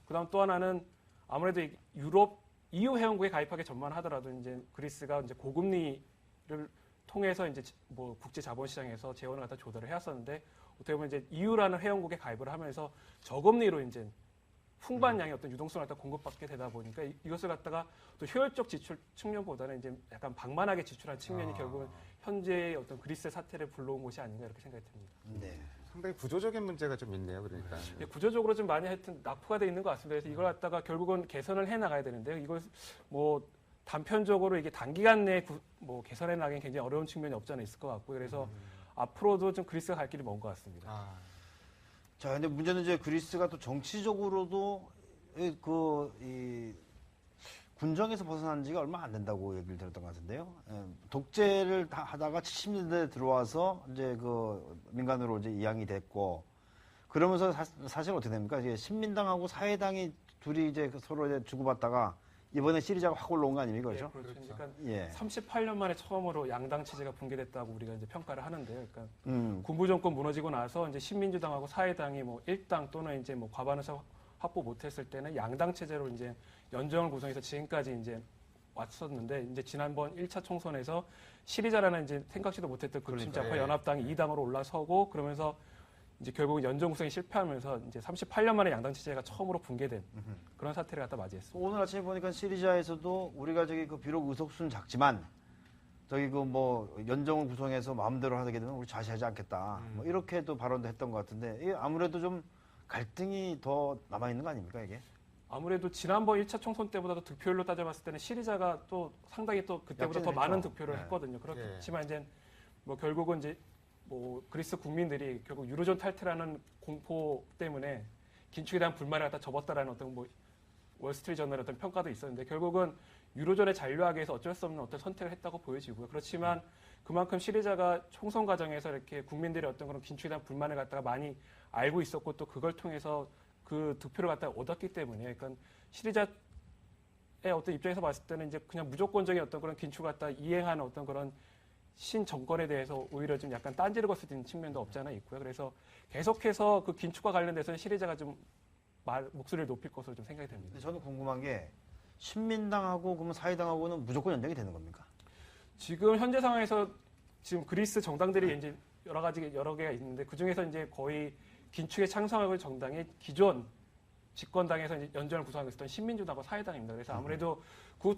그다음 또 하나는 아무래도 유럽 EU 회원국에 가입하기 전만 하더라도 이제 그리스가 이제 고금리를 통해서 이제 뭐 국제 자본시장에서 재원을 갖다 조달을 해왔었는데 어떻게 보면 이제 EU라는 회원국에 가입을 하면서 저금리로 이제 풍부한 어떤 유동성을 갖다 공급받게 되다 보니까 이것을 갖다가 또 효율적 지출 측면보다는 이제 약간 방만하게 지출한 측면이 결국은 현재의 어떤 그리스의 사태를 불러온 것이 아닌가 이렇게 생각이 듭니다. 네. 상당히 구조적인 문제가 좀 있네요. 그러니까. 예, 구조적으로 좀 많이 하여튼 낙후가 돼 있는 것 같습니다. 그래서 이걸 갖다가 결국은 개선을 해 나가야 되는데요. 이걸 뭐 단편적으로 이게 단기간 내에 뭐 개선해 나가기는 굉장히 어려운 측면이 없지 않아 있을 것 같고요. 그래서 앞으로도 좀 그리스가 갈 길이 먼 것 같습니다. 아, 자, 근데 문제는 이제 그리스가 또 정치적으로도 이 군정에서 벗어난 지가 얼마 안 된다고 얘기를 들었던 것 같은데요. 예, 독재를 다 하다가 70년대에 들어와서 이제 그 민간으로 이제 이양이 됐고 그러면서 사실 어떻게 됩니까? 이게 신민당하고 사회당이 둘이 이제 서로 이제 주고받다가 이번에 시리자가 확 올라온 거 아닙니까? 그렇죠? 예, 그렇죠. 그러니까 예. 38년 만에 처음으로 양당 체제가 붕괴됐다고 우리가 이제 평가를 하는데요. 그러니까 음. 군부 정권 무너지고 나서 이제 신민주당하고 사회당이 뭐 일당 또는 이제 뭐 과반을 확보 못했을 때는 양당 체제로 이제 연정을 구성해서 지금까지 이제 왔었는데 이제 지난번 1차 총선에서 시리자라는 이제 생각지도 못했던 급진자파 연합당이 2당으로 올라서고 그러면서 이제 결국 연정 구성이 실패하면서 이제 38년 만에 양당 체제가 처음으로 붕괴된 그런 사태를 갖다 맞이했습니다. 오늘 아침에 보니까 시리자에서도 우리가 저기 그 비록 의석수는 작지만 저기 그 뭐 연정을 구성해서 마음대로 하게 되면 우리 자시하지 않겠다. 뭐 이렇게도 발언도 했던 것 같은데 이게 아무래도 좀 갈등이 더 남아 있는 거 아닙니까 이게? 아무래도 지난번 1차 총선 때보다도 득표율로 따져봤을 때는 시리자가 또 상당히 또 그때보다 더 약진을 많은 했죠. 득표를 네. 했거든요. 그렇지만 이제 뭐 결국은 이제 뭐 그리스 국민들이 결국 유로존 탈퇴라는 공포 때문에 긴축에 대한 불만을 갖다 접었다라는 어떤 뭐 월스트리트 저널의 어떤 평가도 있었는데 결국은 유로존에 잔류하기 위해서 어쩔 수 없는 어떤 선택을 했다고 보여지고요. 그렇지만 그만큼 시리자가 총선 과정에서 이렇게 국민들의 어떤 그런 긴축에 대한 불만을 갖다가 많이 알고 있었고 또 그걸 통해서 그 득표를 갖다가 얻었기 때문에 그러니까 시리자의 어떤 입장에서 봤을 때는 이제 그냥 무조건적인 어떤 그런 긴축을 갖다 이행하는 어떤 그런 신 정권에 대해서 오히려 좀 약간 딴지를 거쓰는 측면도 없지 않아 있고요. 그래서 계속해서 그 긴축과 관련돼서는 시리자가 좀 목소리를 높일 것으로 좀 생각이 됩니다. 근데 저는 궁금한 게 신민당하고 그러면 사회당하고는 무조건 연정이 되는 겁니까? 지금 현재 상황에서 지금 그리스 정당들이 이제 여러 개가 있는데 그 중에서 이제 거의 긴축에 찬성하고 있는 정당이 기존 집권당에서 이제 연전을 구성하고 있었던 신민주당과 사회당입니다. 그래서 아무래도 그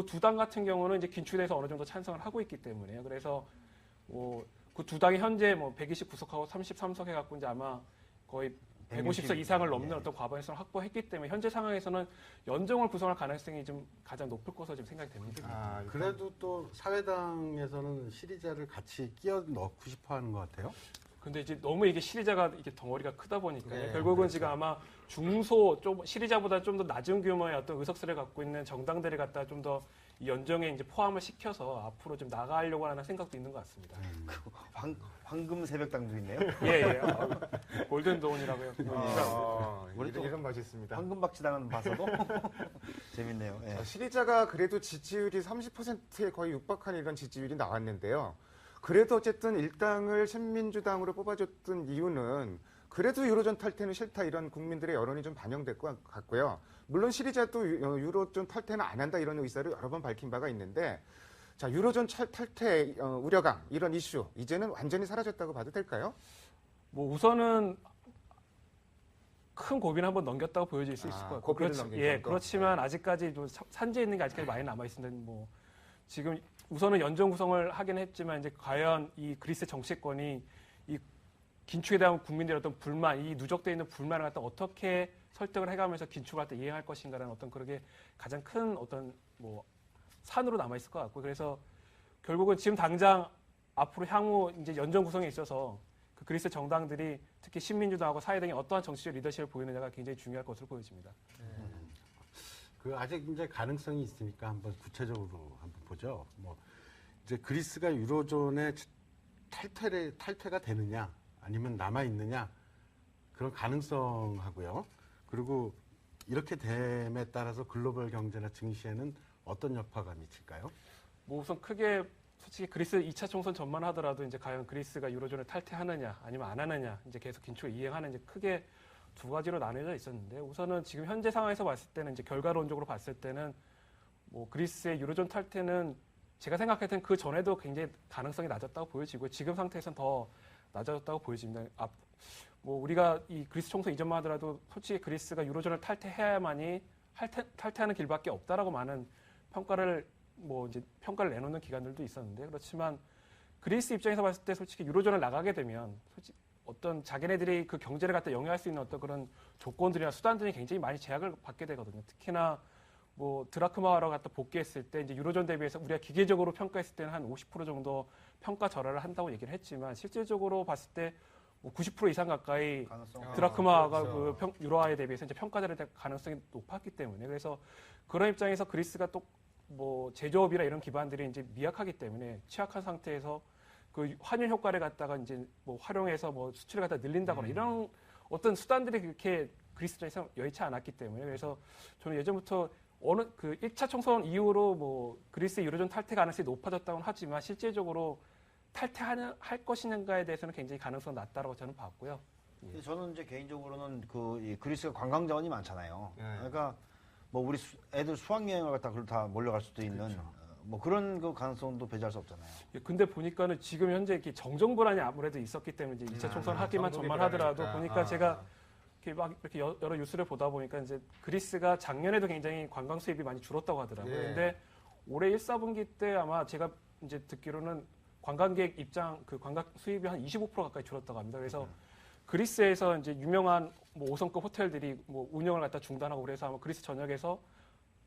두 당 같은 경우는 이제 긴축에 대해서 어느 정도 찬성을 하고 있기 때문에요. 그래서 그 두 당이 현재 129석하고 33석 해갖고 이제 아마 거의 150석 이상을 넘는 예. 어떤 과반수를 확보했기 때문에 현재 상황에서는 연정을 구성할 가능성이 좀 가장 높을 것으로 좀 생각이 됩니다. 아, 일단 그래도 또 사회당에서는 시리자를 같이 끼워 넣고 싶어 하는 것 같아요. 근데 이제 너무 이게 시리자가 이게 덩어리가 크다 보니까 네, 결국은 그렇죠. 지금 아마 중소 좀 시리자보다 좀 더 낮은 규모의 어떤 의석수를 갖고 있는 정당들을 갖다 좀 더 이 연정에 이제 포함을 시켜서 앞으로 좀 나가려고 하는 생각도 있는 것 같습니다. 황금 새벽당도 있네요. 예. 골든 도운이라고요. 우리 또 이런 맛이 있습니다. 황금박쥐당은 봐서도 재밌네요. 예. 시리자가 그래도 지지율이 30%에 거의 육박한 이런 지지율이 나왔는데요. 그래도 어쨌든 일당을 신민주당으로 뽑아줬던 이유는 그래도 유로존 탈퇴는 싫다 이런 국민들의 여론이 좀 반영될 것 같고요. 물론 시리자도 유로존 탈퇴는 안 한다 이런 의사를 여러 번 밝힌 바가 있는데 자 유로존 탈퇴 우려감 이런 이슈 이제는 완전히 사라졌다고 봐도 될까요? 우선은 큰 고비는 한번 넘겼다고 보여질 수 있을 것 같고 고비를 넘긴 예, 정도? 그렇지만 아직까지 좀 산재에 있는 게 아직까지 많이 남아 있습니다. 지금 우선은 연정 구성을 하긴 했지만 이제 과연 이 그리스 정치권이 이 긴축에 대한 국민들의 어떤 불만, 이 누적되어 있는 불만을 갖다 어떻게 설득을 해가면서 긴축을 갖다 이행할 것인가라는 어떤 그런 게 가장 큰 어떤 산으로 남아 있을 것 같고 그래서 결국은 지금 당장 앞으로 향후 이제 연정 구성에 있어서 그 그리스 정당들이 특히 신민주당하고 사회당이 어떠한 정치적 리더십을 보이느냐가 굉장히 중요할 것으로 보여집니다. 그 아직 이제 가능성이 있으니까 한번 구체적으로 한번 보죠. 이제 그리스가 유로존의 탈퇴가 되느냐 아니면 남아 있느냐 그런 가능성하고요. 그리고 이렇게 됨에 따라서 글로벌 경제나 증시에는 어떤 여파가 미칠까요? 우선 크게 솔직히 그리스 2차 총선 전만 하더라도 이제 과연 그리스가 유로존을 탈퇴하느냐 아니면 안 하느냐 이제 계속 긴축을 이행하는지 크게 두 가지로 나뉘어져 있었는데 우선은 지금 현재 상황에서 봤을 때는 이제 결과론적으로 봤을 때는 그리스의 유로존 탈퇴는 제가 생각할 때는 그 전에도 굉장히 가능성이 낮았다고 보여지고 지금 상태에서는 더 낮아졌다고 보여집니다. 우리가 이 그리스 총선 이전만 하더라도 솔직히 그리스가 유로존을 탈퇴해야만이 탈퇴하는 길밖에 없다라고 많은 평가를 내놓는 기관들도 있었는데 그렇지만 그리스 입장에서 봤을 때 솔직히 유로존을 나가게 되면 솔직히 어떤 자기네들이 그 경제를 갖다 영위할 수 있는 어떤 그런 조건들이나 수단들이 굉장히 많이 제약을 받게 되거든요. 특히나 드라크마화로 갖다 복귀했을 때 이제 유로존 대비해서 우리가 기계적으로 평가했을 때는 한 50% 정도 평가 절하를 한다고 얘기를 했지만 실질적으로 봤을 때 90% 이상 가까이 드라크마가 그렇죠. 유로화에 대비해서 이제 평가될 가능성이 높았기 때문에 그래서 그런 입장에서 그리스가 또 제조업이나 이런 기반들이 이제 미약하기 때문에 취약한 상태에서 그 환율 효과를 갖다가 이제 활용해서 수출을 갖다 늘린다거나 이런 어떤 수단들이 그렇게 그리스 입장에서 여의치 않았기 때문에 그래서 저는 예전부터 그 1차 총선 이후로 그리스의 유로존 탈퇴 가능성이 높아졌다고는 하지만 실질적으로 탈퇴할 것인가에 대해서는 굉장히 가능성이 낮다라고 저는 봤고요. 근데 저는 이제 개인적으로는 이 그리스가 관광 자원이 많잖아요. 네. 그러니까 우리 애들 수학여행을 갖다 다 몰려갈 수도 있는 그런 그 가능성도 배제할 수 없잖아요. 예, 근데 보니까는 지금 현재 이렇게 정정 불안이 아무래도 있었기 때문에 이제 2차 총선 하기만 정국이 전만 하더라도 불안하니까. 보니까 제가 이렇게 여러 뉴스를 보다 보니까 이제 그리스가 작년에도 굉장히 관광 수입이 많이 줄었다고 하더라고요. 예. 근데 올해 1, 4분기 때 아마 제가 이제 듣기로는 관광객 그 관광 수입이 한 25% 가까이 줄었다고 합니다. 그래서 그리스에서 이제 유명한 5성급 호텔들이 운영을 갖다 중단하고 그래서 아마 그리스 전역에서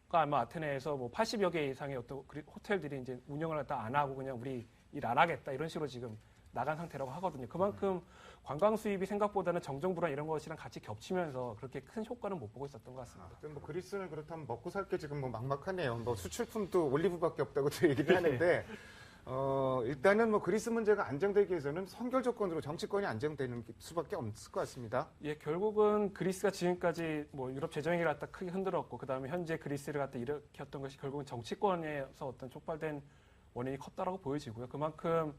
아마 아테네에서 80여 개 이상의 어떤 호텔들이 이제 운영을 갖다 안 하고 그냥 우리 일 안 하겠다 이런 식으로 지금 나간 상태라고 하거든요. 그만큼 관광 수입이 생각보다는 정정 불안 이런 것이랑 같이 겹치면서 그렇게 큰 효과는 못 보고 있었던 것 같습니다. 그리스는 그렇다면 먹고 살 게 지금 막막하네요. 수출품도 올리브밖에 없다고 또 얘기를 하는데 일단은 그리스 문제가 안정되기 위해서는 선결 조건으로 정치권이 안정되는 수밖에 없을 것 같습니다. 예, 결국은 그리스가 지금까지 유럽 재정위기를 갖다 크게 흔들었고 그다음에 현재 그리스를 갖다 일으켰던 것이 결국은 정치권에서 어떤 촉발된 원인이 컸다라고 보여지고요. 그만큼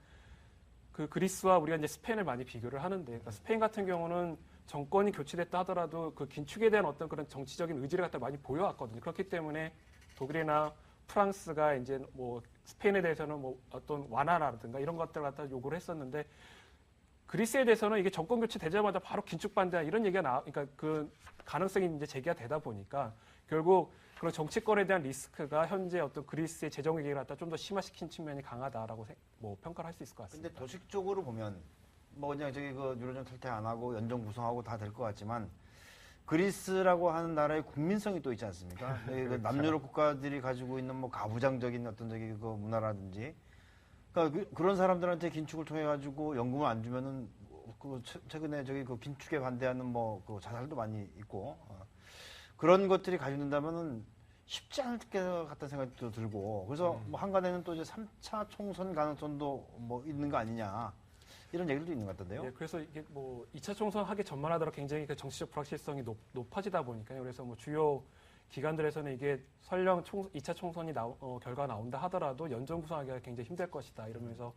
그 그리스와 우리가 이제 스페인을 많이 비교를 하는데 그러니까 스페인 같은 경우는 정권이 교체됐다 하더라도 그 긴축에 대한 어떤 그런 정치적인 의지를 갖다 많이 보여왔거든요. 그렇기 때문에 독일이나 프랑스가 이제 스페인에 대해서는 어떤 완화라든가 이런 것들을 갖다 요구를 했었는데 그리스에 대해서는 이게 정권 교체 되자마자 바로 긴축 반대 이런 얘기가 그러니까 그 가능성이 이제 제기가 되다 보니까 결국 그런 정치권에 대한 리스크가 현재 어떤 그리스의 재정 위기를 갖다 좀 더 심화시킨 측면이 강하다라고 뭐 평가를 할 수 있을 것 근데 같습니다. 도식적으로 보면 뭐 그냥 저기 그 유로존 탈퇴 안 하고 연정 구성하고 다 될 것 같지만 그리스라고 하는 나라의 국민성이 또 있지 않습니까? 그 남유럽 국가들이 가지고 있는 뭐 가부장적인 어떤 저기 그 문화라든지 그러니까 그런 사람들한테 긴축을 통해 가지고 연금을 안 주면은 그 최근에 저기 그 긴축에 반대하는 뭐 그 자살도 많이 있고 그런 것들이 가져온다면은 쉽지 않을 것 같다는 생각도 들고 그래서 뭐 한간에는 또 이제 3차 총선 가능성도 뭐 있는 거 아니냐 이런 얘기도 있는 것 같던데요. 예, 그래서 이게 뭐 2차 총선 하기 전만 하더라도 굉장히 그 정치적 불확실성이 높아지다 보니까요. 그래서 뭐 주요 기관들에서는 이게 설령 2차 총선이 결과가 나온다 하더라도 연정 구성하기가 굉장히 힘들 것이다 이러면서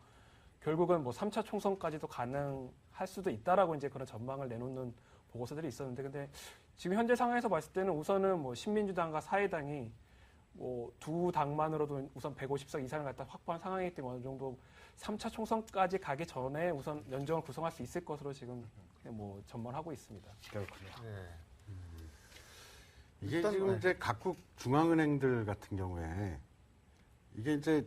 결국은 뭐 3차 총선까지도 가능할 수도 있다라고 이제 그런 전망을 내놓는 보고서들이 있었는데 근데 지금 현재 상황에서 봤을 때는 우선은 뭐 신민주당과 사회당이 뭐 두 당만으로도 우선 150석 이상을 갖다 확보한 상황이기 때문에 어느 정도 3차 총선까지 가기 전에 우선 연정을 구성할 수 있을 것으로 지금 뭐 전망하고 있습니다. 그렇군요. 네. 이게 일단, 지금 네. 이제 각국 중앙은행들 같은 경우에 이게 이제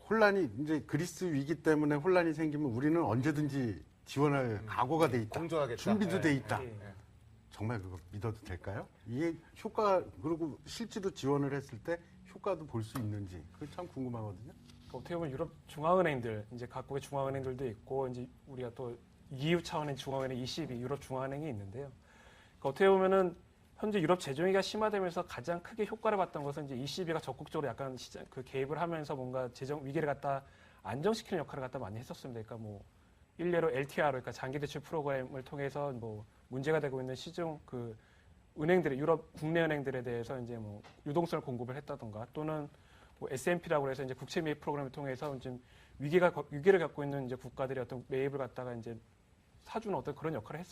혼란이 이제 그리스 위기 때문에 혼란이 생기면 우리는 언제든지 지원할 각오가 돼 있다. 공조하겠다. 준비도 돼 네. 있다. 예. 정말 그거 믿어도 될까요? 이게 효과 그리고 실제로 지원을 했을 때 효과도 볼 수 있는지 그게 참 궁금하거든요. 어떻게 보면 유럽 중앙은행들 이제 각국의 중앙은행들도 있고 이제 우리가 또 EU 차원의 중앙은행 ECB 유럽 중앙은행이 있는데요. 그러니까 어떻게 보면은 현재 유럽 재정위기가 심화되면서 가장 크게 효과를 봤던 것은 이제 ECB가 적극적으로 약간 시장 그 개입을 하면서 뭔가 재정 위기를 갖다 안정시키는 역할을 갖다 많이 했었습니다. 그러니까 뭐 일례로 LTR 그러니까 장기 대출 프로그램을 통해서 뭐 문제가 되고 있는 시중 그 은행들의 유럽 국내 은행들에 대해서 이제 뭐 유동성을 공급을 했다던가 또는 뭐 S&P라고 해서 이제 국채 매입 프로그램을 통해서 지금 위기를 겪고 있는 이제 국가들의 어떤 매입을 갖다가 이제 사주는 어떤 그런 역할을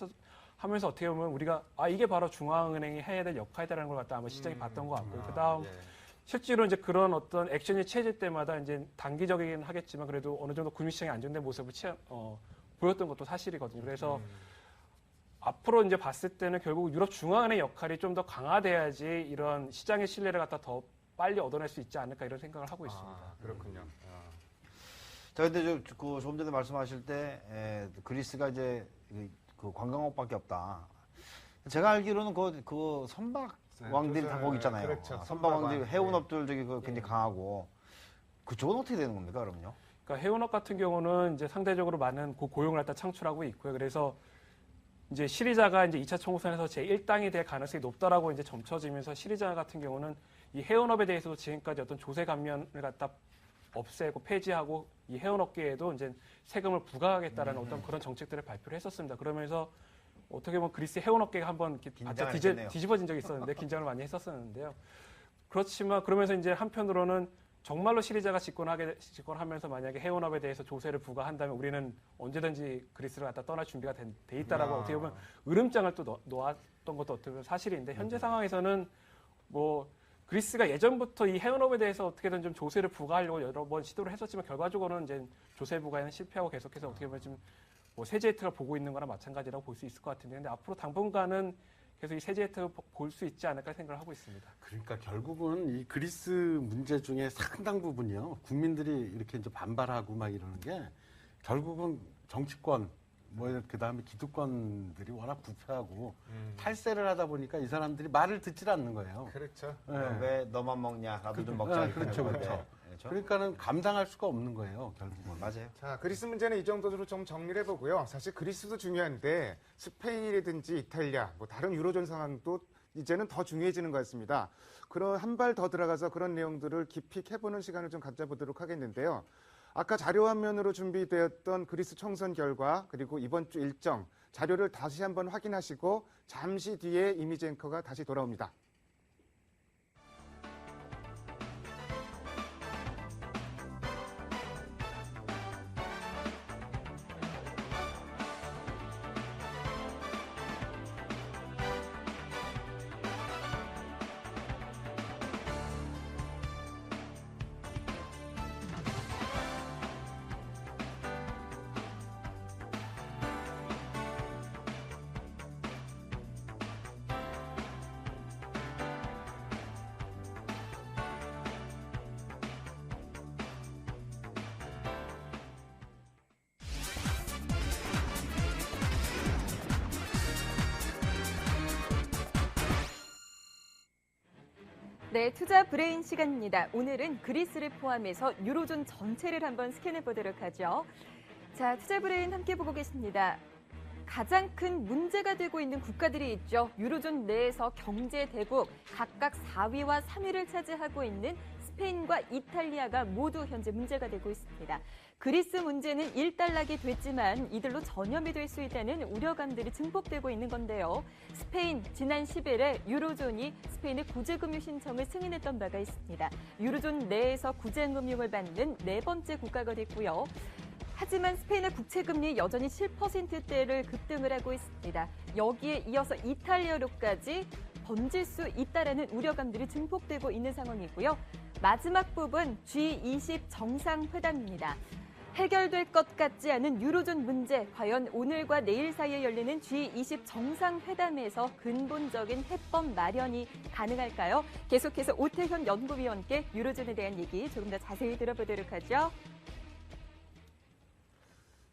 하면서 어떻게 보면 우리가 이게 바로 중앙은행이 해야 될 역할이다라는 걸 갖다 아마 시장이 봤던 것 같고요. 그다음 예. 실제로 이제 그런 어떤 액션이 취해질 때마다 이제 단기적이긴 하겠지만 그래도 어느 정도 금융시장이 안정된 모습을 보였던 것도 사실이거든요. 그래서 앞으로 이제 봤을 때는 결국 유럽 중앙은행 역할이 좀 더 강화돼야지 이런 시장의 신뢰를 갖다 더 빨리 얻어낼 수 있지 않을까 이런 생각을 하고 있습니다. 그렇군요. 자, 근데 그 조금 전에 말씀하실 때 그리스가 이제 그 관광업밖에 없다. 제가 알기로는 그 선박 왕들이 다 거기 있잖아요. 그렇죠. 선박 왕들이 선박왕. 해운업들 저기 그 굉장히 강하고 그쪽은 어떻게 되는 겁니까, 그럼요? 그러니까 해운업 같은 경우는 이제 상대적으로 많은 고용을 갖다 창출하고 있고요. 그래서 이제 시리자가 이제 2차 총선에서 제1당이 될 가능성이 높다라고 이제 점쳐지면서 시리자 같은 경우는 이 해운업에 대해서도 지금까지 어떤 조세 감면을 갖다 없애고 폐지하고 이 해운업계에도 이제 세금을 부과하겠다라는 어떤 그런 정책들을 발표를 했었습니다. 그러면서 어떻게 보면 그리스 해운업계가 한번 이렇게 바짝 긴장했겠네요. 뒤집어진 적이 있었는데 긴장을 많이 했었었는데요. 그렇지만 그러면서 이제 한편으로는 정말로 시리자가 집권하면서 만약에 해운업에 대해서 조세를 부과한다면 우리는 언제든지 그리스를 갖다 떠날 준비가 돼 있다라고 어떻게 보면 으름장을 또 놓았던 것도 어떻게 보면 사실인데 현재 상황에서는 뭐 그리스가 예전부터 이 해운업에 대해서 어떻게든 좀 조세를 부과하려고 여러 번 시도를 했었지만 결과적으로는 이제 조세 부과에는 실패하고 계속해서 어떻게 보면 지금 뭐 세제 혜택을 보고 있는 거나 마찬가지라고 볼 수 있을 것 같은데 근데 앞으로 당분간은 계속 이 세제 혜택을 볼 수 있지 않을까 생각을 하고 있습니다. 그러니까 결국은 이 그리스 문제 중에 상당 부분이요. 국민들이 이렇게 이제 반발하고 막 이러는 게 결국은 정치권 뭐 그다음에 기득권들이 워낙 부패하고 탈세를 하다 보니까 이 사람들이 말을 듣질 않는 거예요. 그렇죠. 네. 왜 너만 먹냐? 나도 좀 먹자. 그렇죠, 이렇게 그렇죠. 하는데. 그렇죠? 그러니까는 감당할 수가 없는 거예요, 결국은. 맞아요. 자, 그리스 문제는 이 정도로 좀 정리를 해보고요. 사실 그리스도 중요한데 스페인이라든지 이탈리아, 뭐 다른 유로존 상황도 이제는 더 중요해지는 것 같습니다. 그런 한 발 더 들어가서 그런 내용들을 깊이 해보는 시간을 좀 가져보도록 하겠는데요. 아까 자료 화면으로 준비되었던 그리스 총선 결과 그리고 이번 주 일정 자료를 다시 한번 확인하시고 잠시 뒤에 이미지 앵커가 다시 돌아옵니다. 네, 투자 브레인 시간입니다. 오늘은 그리스를 포함해서 유로존 전체를 한번 스캔해 보도록 하죠. 자, 투자 브레인 함께 보고 계십니다. 가장 큰 문제가 되고 있는 국가들이 있죠. 유로존 내에서 경제 대국 각각 4위와 3위를 차지하고 있는 스페인과 이탈리아가 모두 현재 문제가 되고 있습니다. 그리스 문제는 일단락이 됐지만 이들로 전염이 될 수 있다는 우려감들이 증폭되고 있는 건데요. 스페인, 지난 10일에 유로존이 스페인의 구제금융 신청을 승인했던 바가 있습니다. 유로존 내에서 구제금융을 받는 네 번째 국가가 됐고요. 하지만 스페인의 국채금리 여전히 7%대를 급등을 하고 있습니다. 여기에 이어서 이탈리아로까지 번질 수 있다라는 우려감들이 증폭되고 있는 상황이고요. 마지막 부분 G20 정상회담입니다. 해결될 것 같지 않은 유로존 문제, 과연 오늘과 내일 사이에 열리는 G20 정상회담에서 근본적인 해법 마련이 가능할까요? 계속해서 오태현 연구위원께 유로존에 대한 얘기 조금 더 자세히 들어보도록 하죠.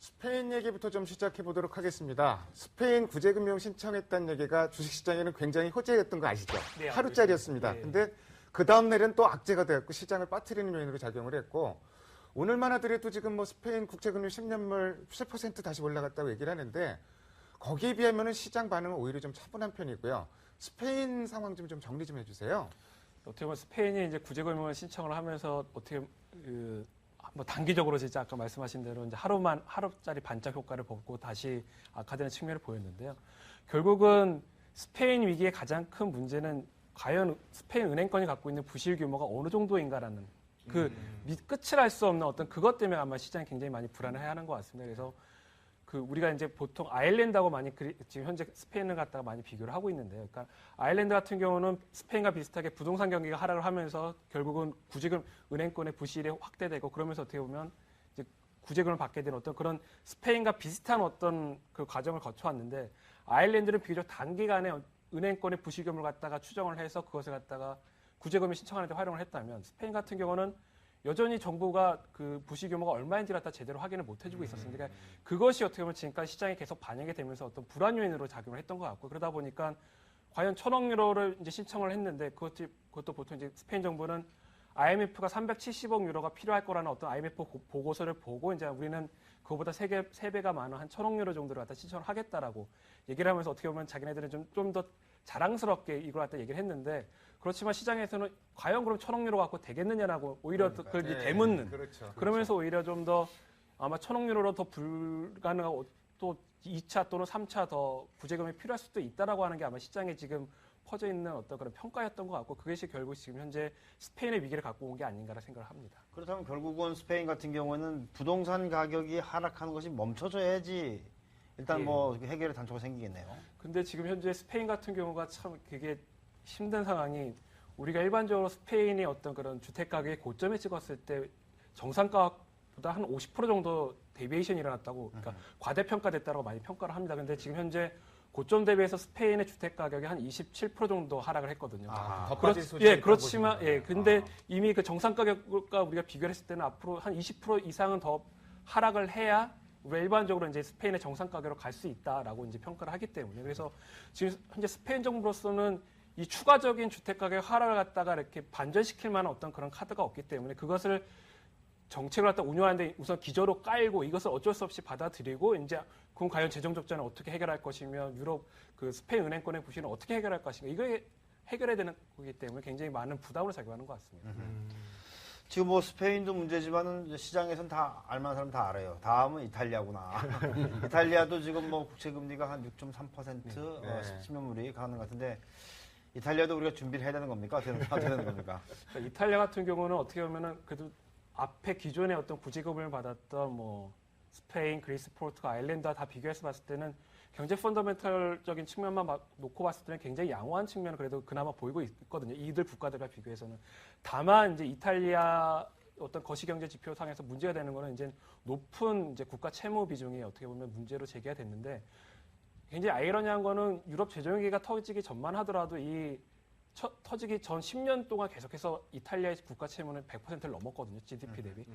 스페인 얘기부터 좀 시작해 보도록 하겠습니다. 스페인 구제금융 신청했다는 얘기가 주식시장에는 굉장히 호재였던 거 아시죠? 네, 하루짜리였습니다. 네. 근데 그 다음 날은 또 악재가 되었고 시장을 빠뜨리는 요인으로 작용을 했고 오늘만 하더라도 지금 뭐 스페인 국제금융 10년물 7% 다시 올라갔다고 얘기를 하는데 거기에 비하면은 시장 반응은 오히려 좀 차분한 편이고요. 스페인 상황 좀 정리 좀 해주세요. 어떻게 보면 스페인이 이제 구제금융을 신청을 하면서 어떻게 뭐 단기적으로 진짜 아까 말씀하신 대로 이제 하루짜리 반짝 효과를 보고 다시 악화되는 측면을 보였는데요. 결국은 스페인 위기의 가장 큰 문제는 과연 스페인 은행권이 갖고 있는 부실 규모가 어느 정도인가라는 끝을 알 수 없는 어떤 그것 때문에 아마 시장이 굉장히 많이 불안해하는 것 같습니다. 그래서 우리가 이제 보통 아일랜드하고 많이 지금 현재 스페인을 갖다가 많이 비교를 하고 있는데요. 그러니까 아일랜드 같은 경우는 스페인과 비슷하게 부동산 경기가 하락을 하면서 결국은 구제금 은행권의 부실이 확대되고 그러면서 어떻게 보면 이제 구제금을 받게 된 어떤 그런 스페인과 비슷한 어떤 그 과정을 거쳐왔는데 아일랜드는 비교적 단기간에 은행권의 부실 규모를 갖다가 추정을 해서 그것을 갖다가 구제금을 신청하는 데 활용을 했다면 스페인 같은 경우는 여전히 정부가 그 부실 규모가 얼마인지 갖다 제대로 확인을 못 해주고 있었습니다. 그러니까 그것이 어떻게 보면 지금까지 시장에 계속 반영이 되면서 어떤 불안 요인으로 작용을 했던 것 같고 그러다 보니까 과연 1,000억 유로를 이제 신청을 했는데 그것도 보통 이제 스페인 정부는 IMF가 370억 유로가 필요할 거라는 어떤 IMF 보고서를 보고 이제 우리는 그거보다 3배가 많은 한 1,000억 유로 정도를 갖다 신청을 하겠다라고 얘기를 하면서 어떻게 보면 자기네들은 좀 더 자랑스럽게 이걸 갖다 얘기를 했는데 그렇지만 시장에서는 과연 그럼 1,000억 유로 갖고 되겠느냐라고 오히려 그걸 이제 되묻는 그렇죠. 그러면서 오히려 좀 더 아마 1,000억 유로로 더 불가능하고 또 2차 또는 3차 더 구제금이 필요할 수도 있다라고 하는 게 아마 시장에 지금 퍼져 있는 어떤 그런 평가였던 것 같고 그것이 결국 지금 현재 스페인의 위기를 갖고 온 게 아닌가라 생각을 합니다. 그렇다면 결국은 스페인 같은 경우에는 부동산 가격이 하락하는 것이 멈춰져야지 일단 예. 뭐 해결의 단초가 생기겠네요. 근데 지금 현재 스페인 같은 경우가 참 그게 힘든 상황이 우리가 일반적으로 스페인이 어떤 그런 주택 가격의 고점에 찍었을 때 정상가보다 한 50% 정도 데비에이션이 일어났다고 그러니까 과대평가됐다고 많이 평가를 합니다. 근데 지금 현재 고점 대비해서 스페인의 주택 가격이 한 27% 정도 하락을 했거든요. 더 빠질 소지가 있다고 그렇지만 보시는 근데 거예요. 이미 그 정상 가격과 우리가 비교를 했을 때는 앞으로 한 20% 이상은 더 하락을 해야 우리가 일반적으로 이제 스페인의 정상 가격으로 갈 수 있다라고 이제 평가를 하기 때문에 그래서 지금 현재 스페인 정부로서는 이 추가적인 주택 가격 하락을 갖다가 이렇게 반전시킬 만한 어떤 그런 카드가 없기 때문에 그것을 정책을 갖다 운영하는데 우선 기저로 깔고 이것을 어쩔 수 없이 받아들이고 이제 그럼 과연 재정 적자는 어떻게 해결할 것이며 유럽 그 스페인 은행권의 부실은 어떻게 해결할 것인가 이거에 해결해야 되는 거기 때문에 굉장히 많은 부담을 작용하는 것 같습니다. 지금 뭐 스페인도 문제지만은 시장에서는 다 알만한 사람 다 알아요. 다음은 이탈리아구나. 이탈리아도 지금 뭐 국채금리가 한 6.3% 10년물이 가는 것 같은데 이탈리아도 우리가 준비를 해야 되는 겁니까? 어떻게 되는 겁니까? 그러니까 이탈리아 같은 경우는 어떻게 보면은 그래도 앞에 기존의 어떤 구제금을 받았던 뭐 스페인, 그리스, 포르투갈, 아일랜드와 다 비교해서 봤을 때는 경제 펀더멘털적인 측면만 놓고 봤을 때는 굉장히 양호한 측면을 그래도 그나마 보이고 있거든요. 이들 국가들과 비교해서는. 다만 이제 이탈리아 어떤 거시경제 지표상에서 문제가 되는 거는 이제 높은 이제 국가 채무 비중이 어떻게 보면 문제로 제기가 됐는데 굉장히 아이러니한 거는 유럽 재정위기가 터지기 전만 하더라도 이 터지기 전 10년 동안 계속해서 이탈리아의 국가 채무는 100%를 넘었거든요. GDP 대비.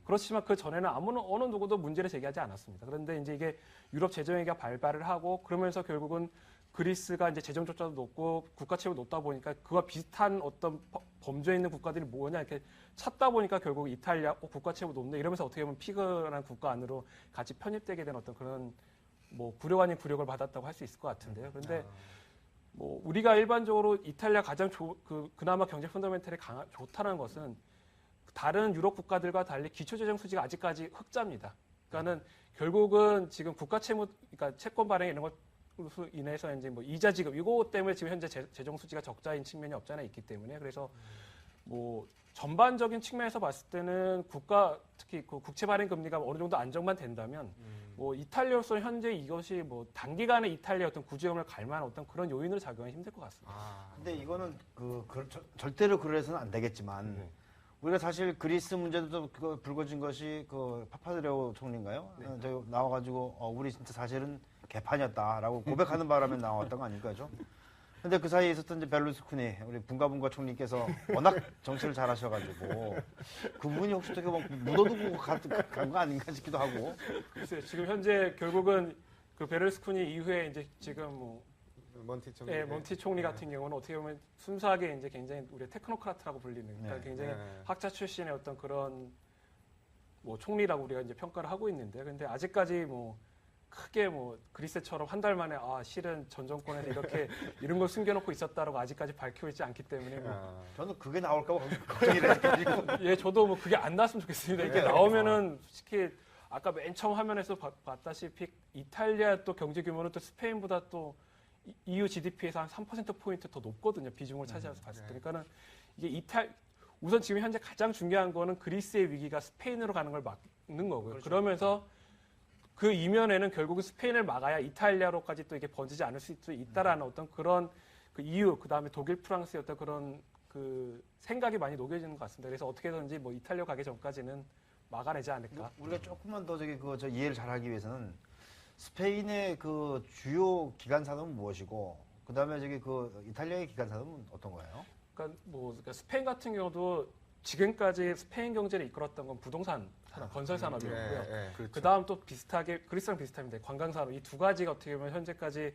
그렇지만 그 전에는 어느 누구도 문제를 제기하지 않았습니다. 그런데 이제 이게 유럽 재정위기가 발발을 하고 그러면서 결국은 그리스가 이제 재정 적자도 높고 국가 채무 높다 보니까 그와 비슷한 어떤 범죄에 있는 국가들이 뭐냐 이렇게 찾다 보니까 결국 이탈리아 국가 채무 높네 이러면서 어떻게 보면 피그한 국가 안으로 같이 편입되게 된 어떤 그런 뭐 굴욕 아닌 굴욕을 받았다고 할 수 있을 것 같은데요. 그런데 뭐 우리가 일반적으로 이탈리아 가장 그나마 경제 펀더멘털이 좋다는 것은 다른 유럽 국가들과 달리 기초재정 수지가 아직까지 흑자입니다. 그러니까는 결국은 지금 국가 채무, 그러니까 채권 발행 이런 것으로 인해서 이제 뭐 이자 지급 이거 때문에 지금 현재 재정 수지가 적자인 측면이 없지 않아 있기 때문에 그래서 뭐 전반적인 측면에서 봤을 때는 국가 특히 그 국채 발행 금리가 어느 정도 안정만 된다면 뭐 이탈리아로서는 현재 이것이 뭐 단기간에 이탈리아 어떤 구조형을 갈 만한 어떤 그런 요인으로 작용하기 힘들 것 같습니다. 근데 이거는 절대로 그래서는 안 되겠지만 우리가 사실 그리스 문제도 그 불거진 것이 그 파파드레오 총리인가요? 저 나와가지고 우리 진짜 사실은 개판이었다라고 고백하는 바람에 나왔던 거 아닐까요? 근데 그 사이에 있었던 이제 벨루스코니 우리 분가분가 총리께서 워낙 정치를 잘하셔가지고 그분이 혹시 어떻게 뭐 묻어두고 간 거 아닌가 싶기도 하고. 글쎄요, 지금 현재 결국은 그 베를스쿠니 이후에 이제 지금 뭐 먼티 총리. 네, 먼티 총리 같은 경우는 어떻게 보면 순수하게 이제 굉장히 우리 테크노크라트라고 불리는 그러니까 굉장히 학자 출신의 어떤 그런 뭐 총리라고 우리가 이제 평가를 하고 있는데 근데 아직까지 뭐 크게 뭐 그리스처럼 한 달 만에 실은 전 정권에서 이렇게 이런 걸 숨겨놓고 있었다라고 아직까지 밝히고 있지 않기 때문에 뭐 저는 그게 나올까 봐 걱정이라니까요. 예, 저도 뭐 그게 안 나왔으면 좋겠습니다. 이게 나오면은 솔직히 아까 맨 처음 화면에서 봤다시피 이탈리아 또 경제 규모는 또 스페인보다 또 EU GDP에서 한 3%포인트 더 높거든요. 비중을 차지해서 봤을 때. 그러니까는 이게 우선 지금 현재 가장 중요한 거는 그리스의 위기가 스페인으로 가는 걸 막는 거고요. 그렇죠. 그러면서 그 이면에는 결국은 스페인을 막아야 이탈리아로까지 또 이게 번지지 않을 수 있다라는 어떤 그런 그 EU, 그 다음에 독일, 프랑스의 어떤 그런 그 생각이 많이 녹여지는 것 같습니다. 그래서 어떻게든지 뭐 이탈리아 가기 전까지는 막아내지 않을까. 우리가 조금만 더 저 이해를 잘하기 위해서는 스페인의 그 주요 기관사는 무엇이고, 그 다음에 그 이탈리아의 기관사는 어떤 거예요? 그러니까 스페인 같은 경우도 지금까지 스페인 경제를 이끌었던 건 부동산 산업, 건설 산업이었고요. 그렇죠. 그 다음 또 비슷하게 그리스랑 비슷합니다. 관광 산업 이 두 가지가 어떻게 보면 현재까지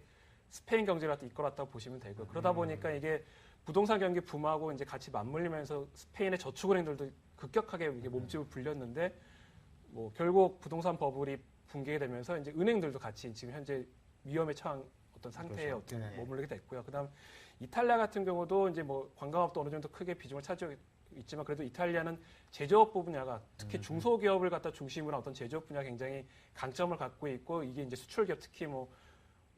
스페인 경제를 이끌었다고 보시면 되고요. 그러다 보니까 이게 부동산 경기 붐하고 이제 같이 맞물리면서 스페인의 저축은행들도 급격하게 이게 몸집을 불렸는데 뭐 결국 부동산 버블이 붕괴가 되면서 이제 은행들도 같이 지금 현재 위험에 처한 어떤 상태에 그렇죠. 어떤 머물게 됐고요. 그다음 이탈리아 같은 경우도 이제 뭐 관광업도 어느 정도 크게 비중을 차지하고 있지만 그래도 이탈리아는 제조업 분야가 특히 중소기업을 갖다 중심으로 한 어떤 제조업 분야가 굉장히 강점을 갖고 있고 이게 이제 수출기업 특히 뭐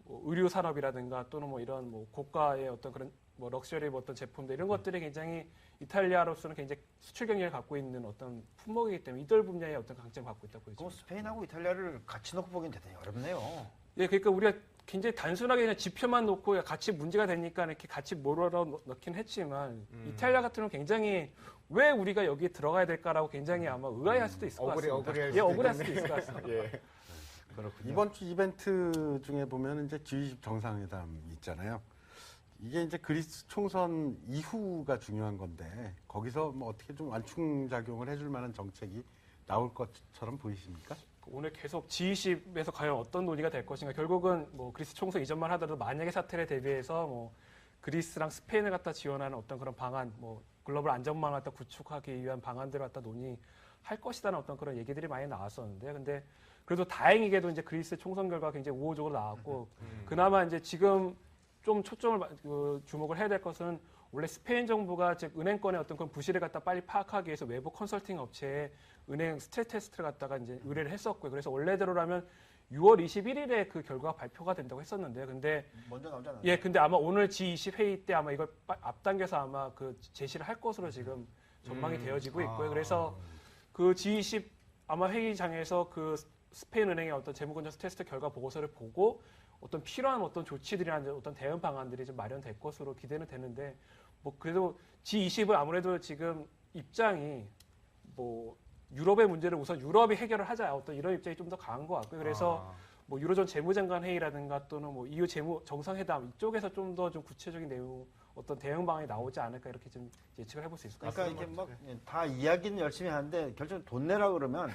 의류 산업이라든가 또는 뭐 이런 뭐 고가의 어떤 그런 뭐 럭셔리 뭐 어떤 제품들 이런 것들이 굉장히 이탈리아로서는 굉장히 수출 경쟁을 갖고 있는 어떤 품목이기 때문에 이들 분야의 어떤 강점을 갖고 있다고 보이죠. 그럼 스페인하고 이탈리아를 같이 놓고 보기엔 대단히 어렵네요. 예, 그러니까 우리가 굉장히 단순하게 그냥 지표만 놓고 같이 문제가 되니까 이렇게 같이 몰아넣 넣긴 했지만 이탈리아 같은 경우는 굉장히 왜 우리가 여기에 들어가야 될까라고 굉장히 아마 의아해할 수도 있을 것 같습니다. 억울할 수도 있을 것 같습니다. 예. 그렇군요. 이번 주 이벤트 중에 보면 이제 G20 정상회담 있잖아요. 이게 이제 그리스 총선 이후가 중요한 건데 거기서 뭐 어떻게 좀 완충 작용을 해줄 만한 정책이 나올 것처럼 보이십니까? 오늘 계속 G20에서 과연 어떤 논의가 될 것인가. 결국은 뭐 그리스 총선 이전만 하더라도 만약의 사태를 대비해서 뭐 그리스랑 스페인을 갖다 지원하는 어떤 그런 방안, 뭐 글로벌 안전망을 갖다 구축하기 위한 방안들을 갖다 논의할 것이라는 어떤 그런 얘기들이 많이 나왔었는데, 근데 그래도 다행히게도 이제 그리스 총선 결과가 굉장히 우호적으로 나왔고, 그나마 이제 지금 좀 초점을 주목을 해야 될 것은 원래 스페인 정부가 즉 은행권의 어떤 그런 부실을 갖다 빨리 파악하기 위해서 외부 컨설팅 업체에 은행 스트레스 테스트를 갖다가 이제 의뢰를 했었고요. 그래서 원래대로라면 6월 21일에 그 결과가 발표가 된다고 했었는데요. 근데 먼저 나오잖아요. 예, 근데 아마 오늘 G20 회의 때 아마 이걸 앞당겨서 아마 그 제시를 할 것으로 지금 전망이 되어지고 있고요. 그래서 그 G20 아마 회의장에서 그 스페인 은행의 어떤 재무건전 테스트 결과 보고서를 보고 어떤 필요한 어떤 조치들이나 어떤 대응 방안들이 좀 마련될 것으로 기대는 되는데, 뭐 그래도 G20은 아무래도 지금 입장이 뭐 유럽의 문제를 우선 유럽이 해결을 하자 어떤 이런 입장이 좀 더 강한 것 같고요. 그래서 뭐 유로존 재무장관 회의라든가 또는 뭐 EU 재무 정상회담 이쪽에서 좀 더 좀 구체적인 내용 어떤 대응 방안이 나오지 않을까 이렇게 좀 예측을 해볼 수 있을 것 그러니까 같습니다. 이게 막 다 이야기는 열심히 하는데 결국 돈 내라 그러면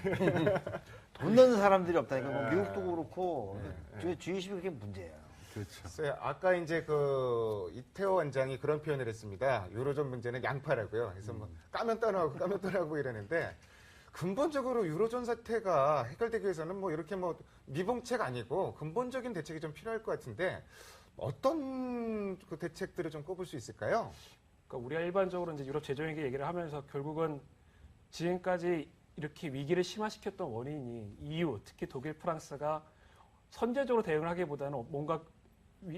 돈 내는 사람들이 없다니까. 뭐 미국도 그렇고 G20이 그게 문제예요. 그렇죠. 글쎄요, 아까 이제 그 이태호 원장이 그런 표현을 했습니다. 유로존 문제는 양파라고요. 그래서 뭐 까면 떠나고 이러는데 근본적으로 유로존 사태가 해결되기 위해서는 뭐 이렇게 뭐 미봉책 아니고 근본적인 대책이 좀 필요할 것 같은데 어떤 그 대책들을 좀 꼽을 수 있을까요? 그러니까 우리가 일반적으로 이제 유럽 재정위기 얘기를 하면서 결국은 지금까지 이렇게 위기를 심화시켰던 원인이 EU, 특히 독일, 프랑스가 선제적으로 대응을 하기보다는 뭔가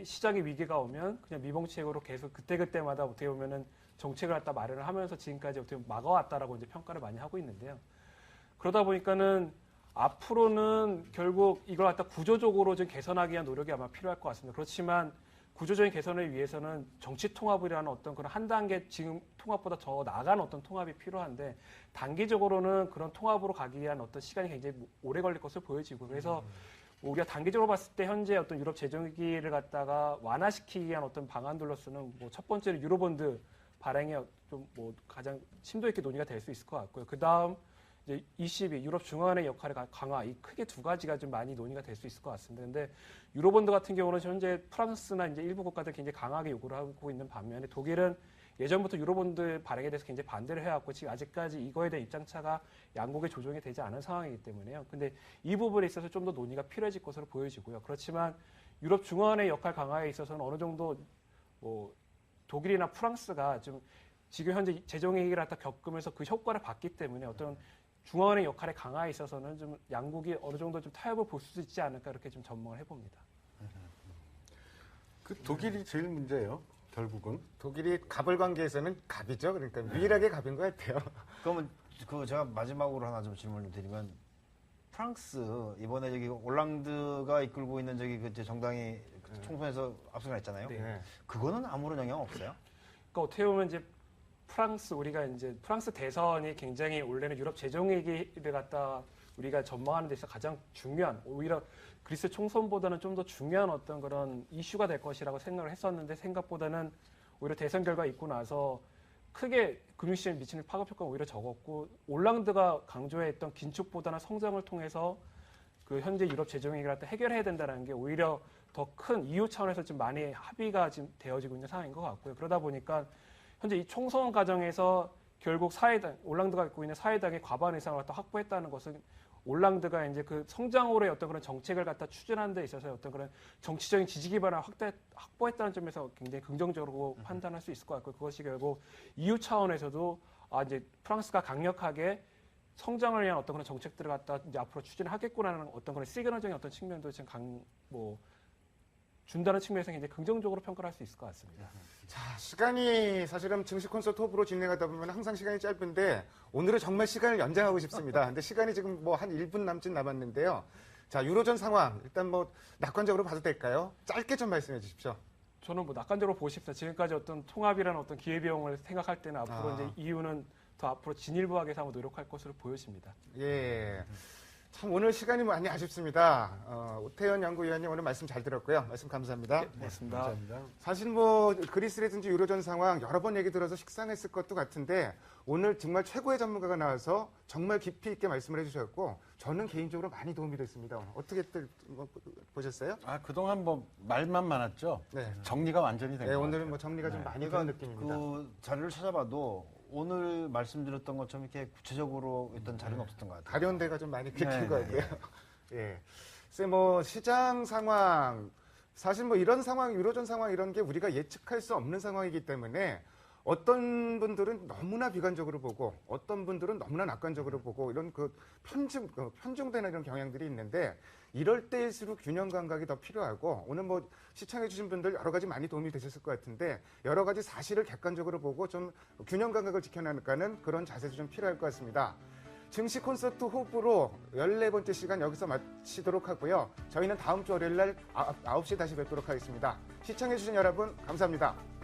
시장의 위기가 오면 그냥 미봉책으로 계속 그때그때마다 어떻게 보면은 정책을 갖다 마련을 하면서 지금까지 어떻게 보면 막아왔다라고 이제 평가를 많이 하고 있는데요. 그러다 보니까는 앞으로는 결국 이걸 갖다 구조적으로 좀 개선하기 위한 노력이 아마 필요할 것 같습니다. 그렇지만 구조적인 개선을 위해서는 정치 통합이라는 어떤 그런 한 단계 지금 통합보다 더 나아가는 어떤 통합이 필요한데 단기적으로는 그런 통합으로 가기 위한 어떤 시간이 굉장히 오래 걸릴 것으로 보여지고 그래서 우리가 단기적으로 봤을 때 현재 어떤 유럽 재정 위기를 갖다가 완화시키기 위한 어떤 방안들로서는 뭐 첫 번째로 유로본드 발행이 좀 뭐 가장 심도 있게 논의가 될 수 있을 것 같고요. 그 다음 이제 ECB 유럽 중앙은행 역할의 강화 이 크게 두 가지가 좀 많이 논의가 될 수 있을 것 같습니다. 근데 유로본드 같은 경우는 현재 프랑스나 이제 일부 국가들 굉장히 강하게 요구를 하고 있는 반면에 독일은 예전부터 유로본드 발행에 대해서 굉장히 반대를 해왔고 지금 아직까지 이거에 대한 입장차가 양국의 조정이 되지 않은 상황이기 때문에요. 근데 이 부분에 있어서 좀 더 논의가 필요해질 것으로 보여지고요. 그렇지만 유럽 중앙은행 역할 강화에 있어서는 어느 정도 뭐 독일이나 프랑스가 좀 지금 현재 재정 위기를 갖다 겪으면서 그 효과를 봤기 때문에 어떤 중앙은행 역할의 강화에 있어서는 좀 양국이 어느 정도 좀 타협을 볼 수 있지 않을까 이렇게 좀 전망을 해봅니다. 그 독일이 제일 문제예요. 결국은. 독일이 갑을 관계에서는 갑이죠. 그러니까 유일하게 갑인 것 같아요. 그러면 그 제가 마지막으로 하나 좀 질문을 드리면 프랑스 이번에 저기 올랑드가 이끌고 있는 저기 그 정당이 총선에서 압승을 했잖아요. 네. 그거는 아무런 영향 없어요? 그러니까 어떻게 보면 이제 우리가 이제 프랑스 대선이 굉장히 원래는 유럽 재정 위기를 갖다 우리가 전망하는 데서 가장 중요한 오히려 그리스 총선보다는 좀 더 중요한 어떤 그런 이슈가 될 것이라고 생각을 했었는데 생각보다는 오히려 대선 결과 있고 나서 크게 금융시장에 미치는 파급 효과가 오히려 적었고 올랑드가 강조했던 긴축보다는 성장을 통해서 그 현재 유럽 재정 위기를 갖다 해결해야 된다는 게 오히려 더 큰 EU 차원에서 좀 많이 합의가 지금 되어지고 있는 상황인 것 같고요. 그러다 보니까 현재 이 총선 과정에서 결국 올랑드가 갖고 있는 사회당의 과반 이상을 갖다 확보했다는 것은 올랑드가 이제 그 성장으로의 어떤 그런 정책을 갖다 추진하는 데 있어서 어떤 그런 정치적인 지지 기반을 확보했다는 점에서 굉장히 긍정적으로 판단할 수 있을 것 같고 그것이 결국 EU 차원에서도 이제 프랑스가 강력하게 성장을 위한 어떤 그런 정책들을 갖다 이제 앞으로 추진하겠구나라는 어떤 그런 시그널적인 어떤 측면도 지금 준다는 측면에서 굉장히 긍정적으로 평가를 할 수 있을 것 같습니다. 자, 시간이 사실은 증시 콘서트 호프로 진행하다 보면 항상 시간이 짧은데 오늘은 정말 시간을 연장하고 싶습니다. 근데 시간이 지금 뭐 한 1분 남짓 남았는데요. 자, 유로존 상황 일단 뭐 낙관적으로 봐도 될까요? 짧게 좀 말씀해 주십시오. 저는 뭐 낙관적으로 보고 싶습니다. 지금까지 어떤 통합이라는 어떤 기회비용을 생각할 때는 앞으로 이제 EU는 더 앞으로 진일보하게 한번 노력할 것으로 보여집니다. 예. 참 오늘 시간이 많이 아쉽습니다. 오태현 연구위원님 오늘 말씀 잘 들었고요. 말씀 감사합니다. 고맙습니다. 감사합니다. 사실 뭐 그리스라든지 유로존 상황 여러 번 얘기 들어서 식상했을 것도 같은데 오늘 정말 최고의 전문가가 나와서 정말 깊이 있게 말씀을 해주셨고 저는 개인적으로 많이 도움이 됐습니다. 어떻게들 보셨어요? 그동안 뭐 말만 많았죠. 네. 정리가 완전히 된 네, 것 오늘은 같아요. 뭐 정리가 좀 네. 많이 된 느낌입니다. 그 자료를 찾아봐도 오늘 말씀드렸던 것처럼 이렇게 구체적으로 있던 자료는 없었던 것 같아요. 가련대가 좀 많이 긁힌 네, 것 네. 같고요. 예. 글쎄 뭐 시장 상황 사실 뭐 이런 상황 유로존 상황 이런 게 우리가 예측할 수 없는 상황이기 때문에 어떤 분들은 너무나 비관적으로 보고 어떤 분들은 너무나 낙관적으로 보고 이런 그 편중되는 이런 경향들이 있는데 이럴 때일수록 균형 감각이 더 필요하고 오늘 뭐 시청해주신 분들 여러 가지 많이 도움이 되셨을 것 같은데 여러 가지 사실을 객관적으로 보고 좀 균형 감각을 지켜나가는 그런 자세도 좀 필요할 것 같습니다. 증시 콘서트 호흡으로 14번째 시간 여기서 마치도록 하고요. 저희는 다음 주 월요일 날 9시에 다시 뵙도록 하겠습니다. 시청해주신 여러분 감사합니다.